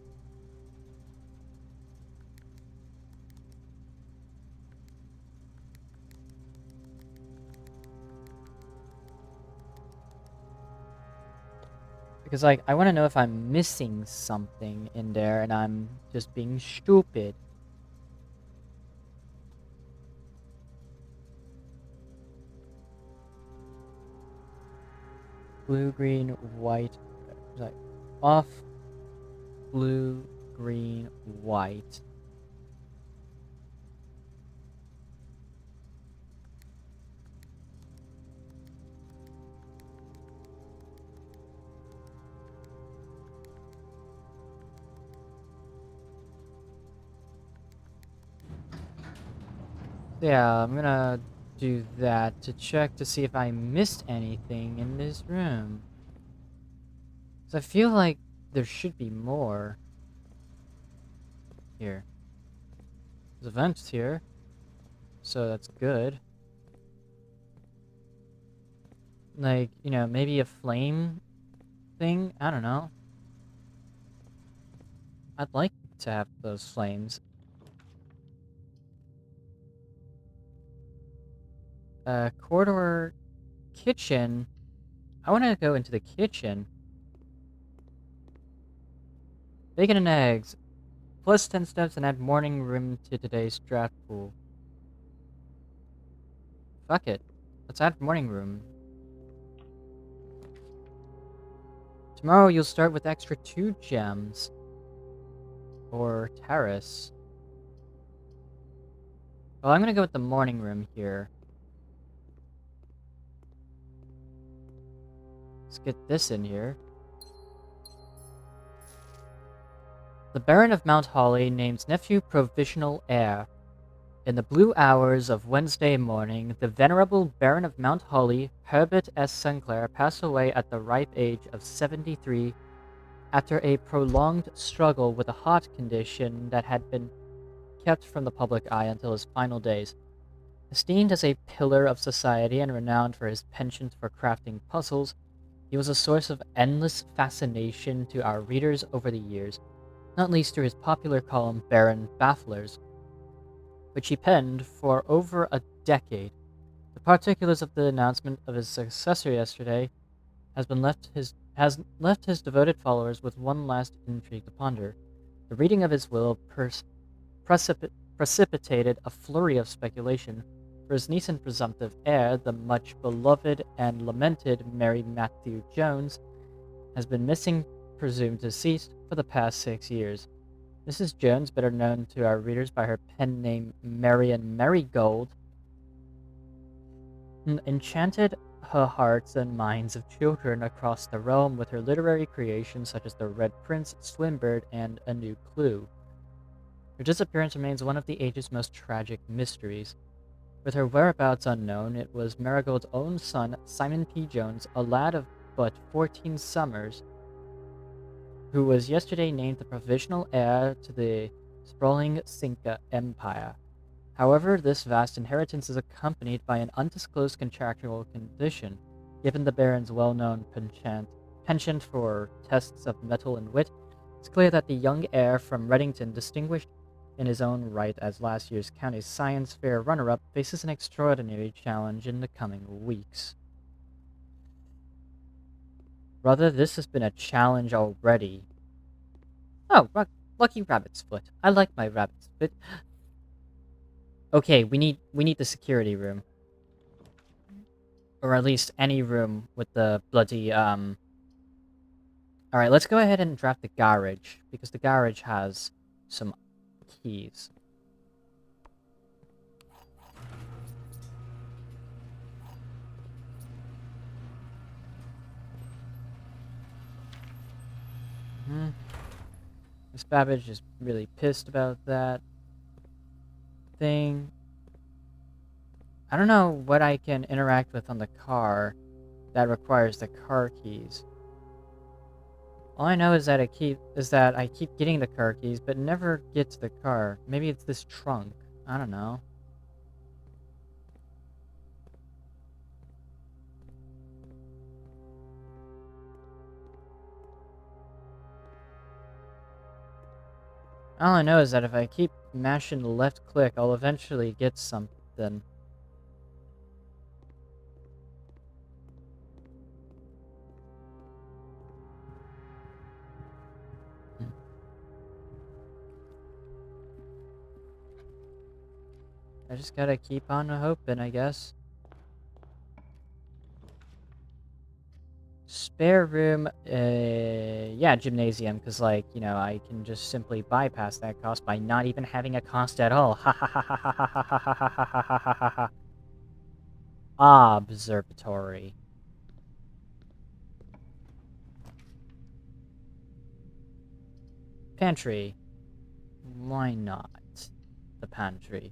A: Because, like, I want to know if I'm missing something in there and I'm just being stupid. Blue, green, white. Like, off. Blue, green, white. Yeah, I'm gonna do that to check to see if I missed anything in this room. So I feel like there should be more. Here. There's events here. So that's good. Like, you know, maybe a flame thing? I don't know. I'd like to have those flames. Corridor kitchen. I want to go into the kitchen. Bacon and eggs. Plus 10 steps and add morning room to today's draft pool. Fuck it. Let's add morning room. Tomorrow you'll start with extra 2 gems. Or terrace. Well, I'm gonna go with the morning room here. Let's get this in here. The Baron of Mount Holly names nephew provisional heir. In the blue hours of Wednesday morning, the venerable Baron of Mount Holly, Herbert S. Sinclair, passed away at the ripe age of 73 after a prolonged struggle with a heart condition that had been kept from the public eye until his final days. Esteemed as a pillar of society and renowned for his penchant for crafting puzzles, he was a source of endless fascination to our readers over the years, not least through his popular column Baron Bafflers, which he penned for over a decade. The particulars of the announcement of his successor yesterday has left his devoted followers with one last intrigue to ponder. The reading of his will precipitated a flurry of speculation, for his niece and presumptive heir, the much beloved and lamented Mary Matthew Jones, has been missing, presumed deceased, for the past 6 years. Mrs. Jones, better known to our readers by her pen name Marian Marigold, enchanted her hearts and minds of children across the realm with her literary creations such as The Red Prince, Swinburne, and A New Clue. Her disappearance remains one of the age's most tragic mysteries. With her whereabouts unknown, it was Marigold's own son, Simon P. Jones, a lad of but 14 summers, who was yesterday named the provisional heir to the sprawling Cinca Empire. However, this vast inheritance is accompanied by an undisclosed contractual condition. Given the Baron's well-known penchant for tests of mettle and wit, it's clear that the young heir from Reddington, distinguished in his own right as last year's county science fair runner-up, faces an extraordinary challenge in the coming weeks. Brother, this has been a challenge already. Oh, lucky rabbit's foot. I like my rabbit's foot. Okay, we need the security room. Or at least any room with the bloody, Alright, let's go ahead and draft the garage, because the garage has some keys. Miss Babbage is really pissed about that thing. I don't know what I can interact with on the car that requires the car keys. All I know is that I keep getting the car keys, but never get to the car. Maybe it's this trunk. I don't know. All I know is that if I keep mashing the left click, I'll eventually get something. I just gotta keep on hoping, I guess. Spare room, yeah, gymnasium, because, like, you know, I can just simply bypass that cost by not even having a cost at all. Ha ha ha ha ha ha ha ha ha ha ha ha ha ha. Observatory. Pantry. Why not? The pantry.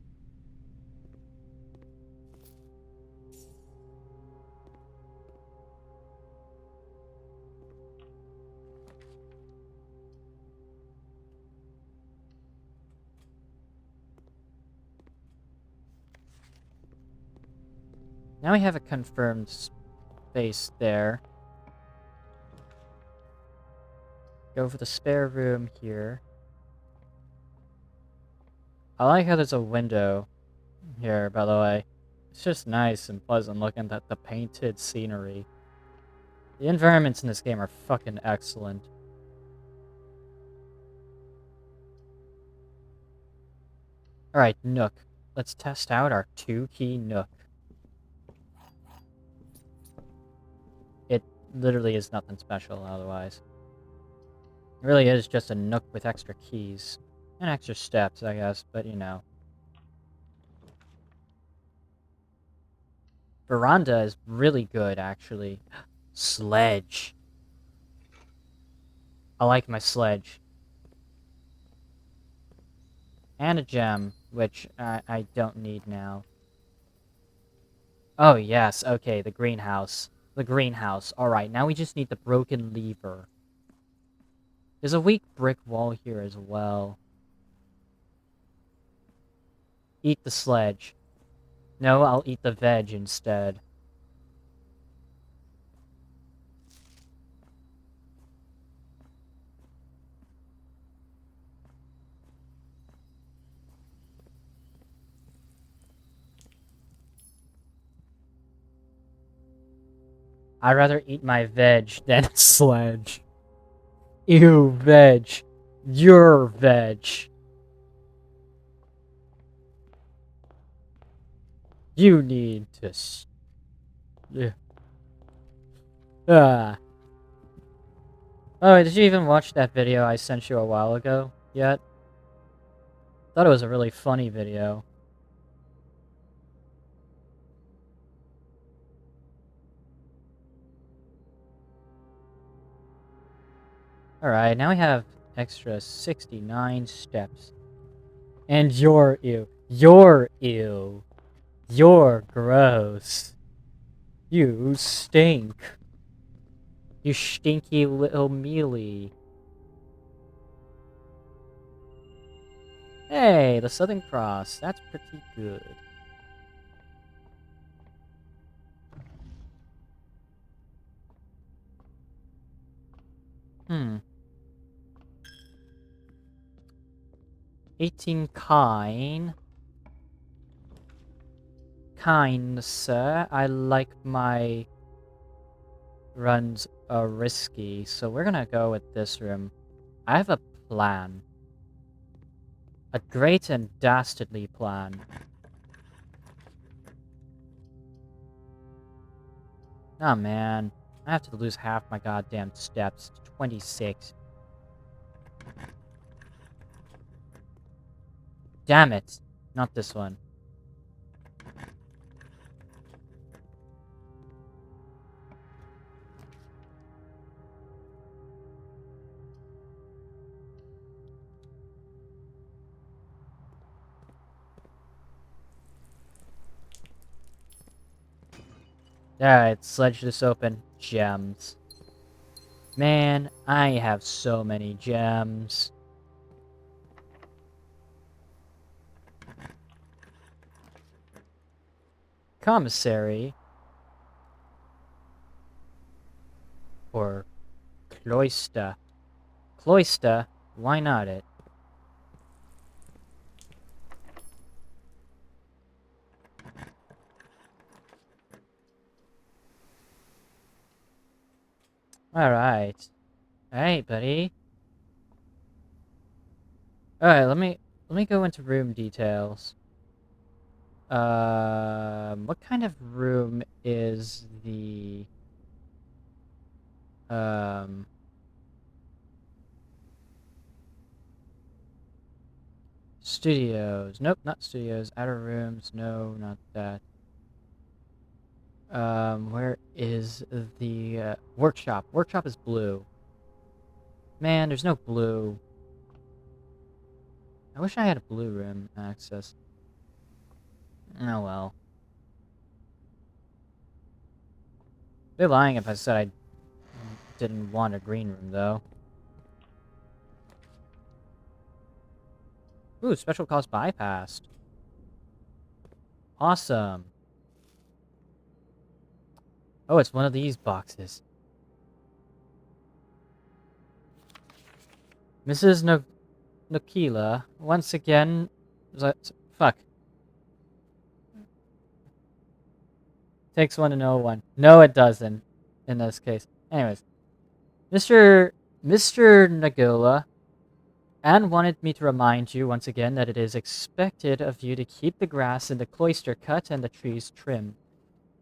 A: Now we have a confirmed space there. Go for the spare room here. I like how there's a window here, by the way. It's just nice and pleasant looking at the painted scenery. The environments in this game are fucking excellent. Alright, Nook. Let's test out our 2-key Nook. It literally is nothing special otherwise. It really is just a Nook with extra keys. And extra steps, I guess, but you know. Veranda is really good, actually. Sledge. I like my sledge. And a gem, which I don't need now. Oh, yes, okay, the greenhouse. The greenhouse. Alright, now we just need the broken lever. There's a weak brick wall here as well. Eat the sledge. No, I'll eat the veg instead. I'd rather eat my veg than sledge. Ew, veg. Your veg. You need to yeah. Ah. Oh, did you even watch that video I sent you a while ago yet? Thought it was a really funny video. Alright, now we have extra 69 steps. And you're ew. You're ew. You're gross. You stink. You stinky little mealy. Hey, the Southern Cross. That's pretty good. Hmm. 18 kind. Kind, sir. I like my runs risky, so we're gonna go with this room. I have a plan. A great and dastardly plan. Oh man, I have to lose half my goddamn steps to 26. Damn it! Not this one. Alright, sledge this open. Gems. Man, I have so many gems. Commissary. Or cloister. Cloister? Why not it? Alright. Alright, buddy. Alright, let me go into room details. What kind of room is the um studios? Nope, not studios. Outer rooms, no, not that. Where is the workshop? Workshop is blue. Man, there's no blue. I wish I had a blue room access. Oh well. They're lying if I said I didn't want a green room, though. Ooh, special cost bypassed. Awesome. Oh, it's one of these boxes. Mrs. Nokila, once again... Fuck. Takes one to know one. No, it doesn't. In this case. Anyways. Mr. Nagula, Anne wanted me to remind you once again that it is expected of you to keep the grass in the cloister cut and the trees trimmed.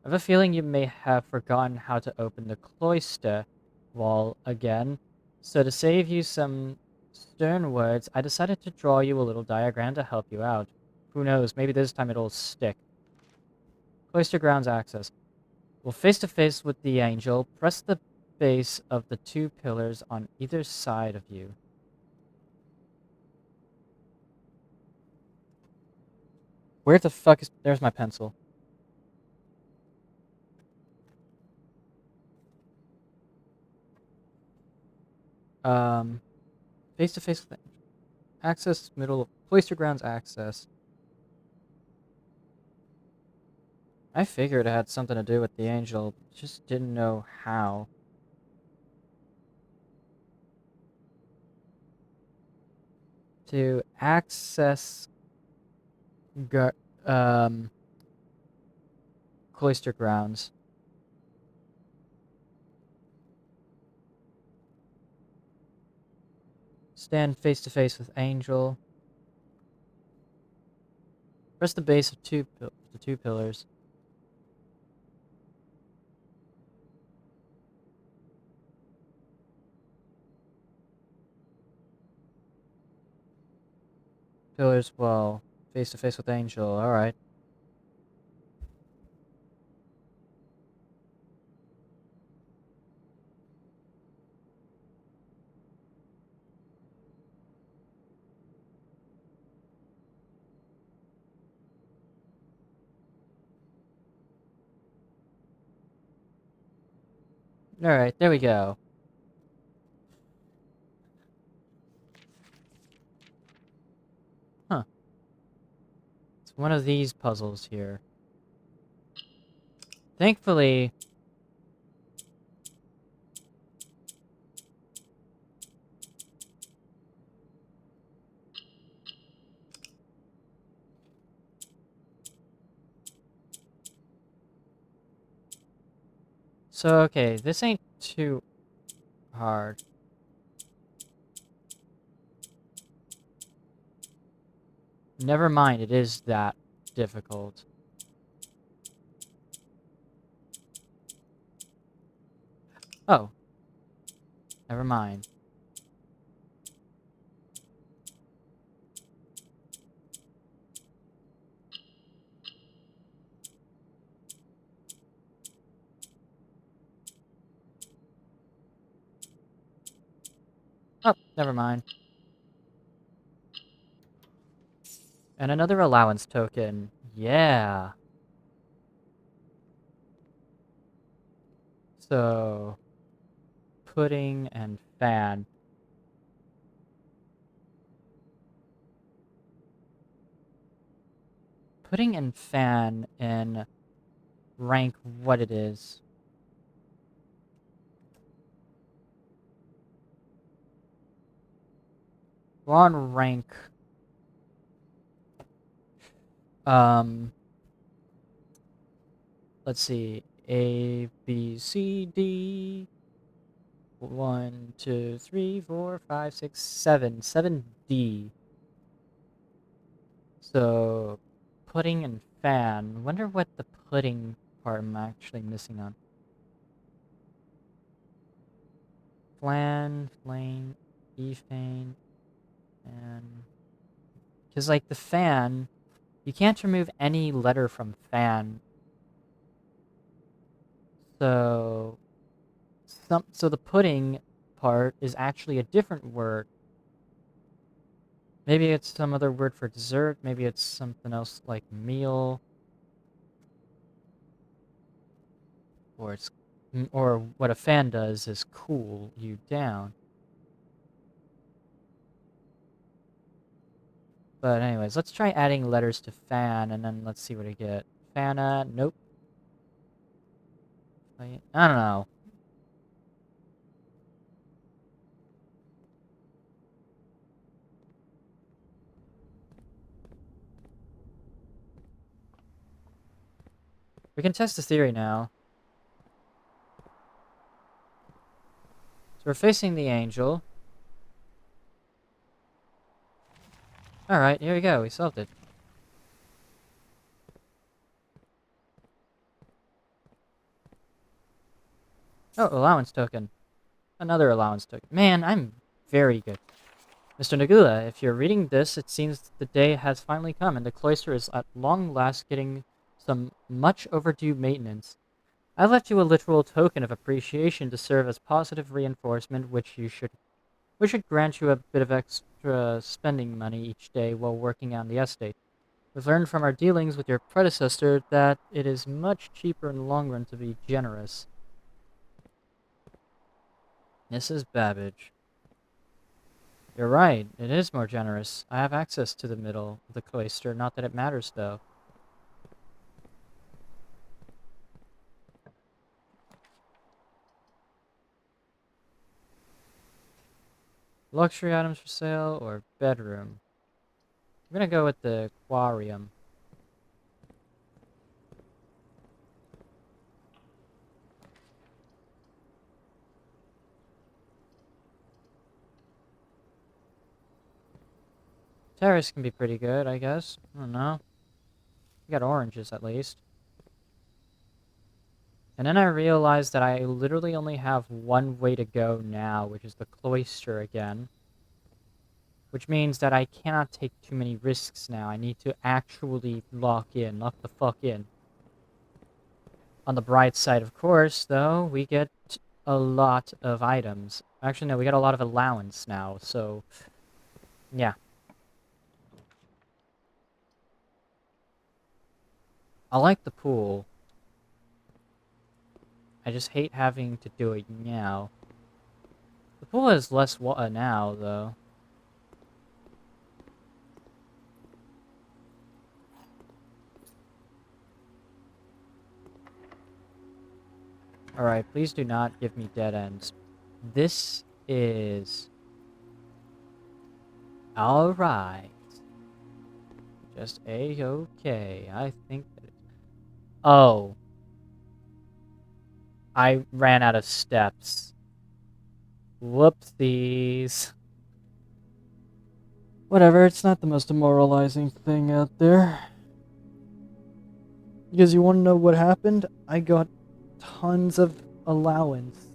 A: I have a feeling you may have forgotten how to open the cloister wall again, so to save you some stern words, I decided to draw you a little diagram to help you out. Who knows, maybe this time it'll stick. Cloister grounds access. Well, face to face with the angel, press the base of the two pillars on either side of you. Where the fuck is... There's my pencil. Face to face with access, middle of cloister grounds access. I figured it had something to do with the angel, just didn't know how. To access cloister grounds. Stand face to face with angel. Press the base of the two pillars. Pillars, well, face to face with angel, alright. Alright, there we go. Huh. It's one of these puzzles here. Thankfully... So, okay, this ain't too hard. Never mind, it is that difficult. Oh. Never mind. Oh, never mind. And another allowance token. Yeah. So, pudding and fan. Pudding and fan in rank what it is. We're on rank... Let's see. A, B, C, D... 1, 2, 3, 4, 5, 6, 7. 7D. So, pudding and fan. Wonder what the pudding part I'm actually missing on. Flan, flame, ethane, and... Because, like, the fan... You can't remove any letter from fan. So... So the pudding part is actually a different word. Maybe it's some other word for dessert. Maybe it's something else like meal. Or what a fan does is cool you down. But anyways, let's try adding letters to fan, and then let's see what we get. Fana, nope. I don't know. We can test the theory now. So we're facing the angel. Alright, here we go. We solved it. Oh, allowance token. Another allowance token. Man, I'm very good. Mr. Nagula, if you're reading this, it seems the day has finally come, and the cloister is at long last getting some much overdue maintenance. I left you a literal token of appreciation to serve as positive reinforcement, which should grant you a bit of extra spending money each day while working on the estate. We've learned from our dealings with your predecessor that it is much cheaper in the long run to be generous. Mrs. Babbage. You're right, it is more generous. I have access to the middle of the cloister, not that it matters though. Luxury items for sale or bedroom? I'm gonna go with the aquarium. Terrace can be pretty good, I guess. I don't know. We got oranges at least. And then I realized that I literally only have one way to go now, which is the cloister again. Which means that I cannot take too many risks now. I need to actually lock the fuck in. On the bright side, of course, though, we get a lot of items. Actually, no, we got a lot of allowance now, so... Yeah. I like the pool. I just hate having to do it now. The pool has less water now, though. Alright, please do not give me dead ends. This is... Alright. Just A-okay. I think that Oh. I ran out of steps. Whoopsies. Whatever, it's not the most demoralizing thing out there. Because you want to know what happened? I got tons of allowance.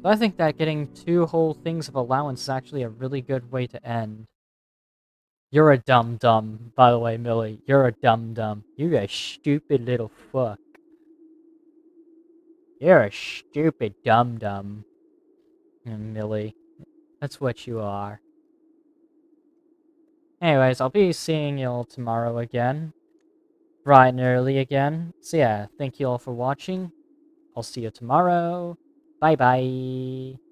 A: So I think that getting 2 whole things of allowance is actually a really good way to end. You're a dum-dum, by the way, Millie. You're a dum-dum. You're a stupid little fuck. You're a stupid dum-dum, Millie. That's what you are. Anyways, I'll be seeing y'all tomorrow again. Bright and early again. So yeah, thank you all for watching. I'll see you tomorrow. Bye bye.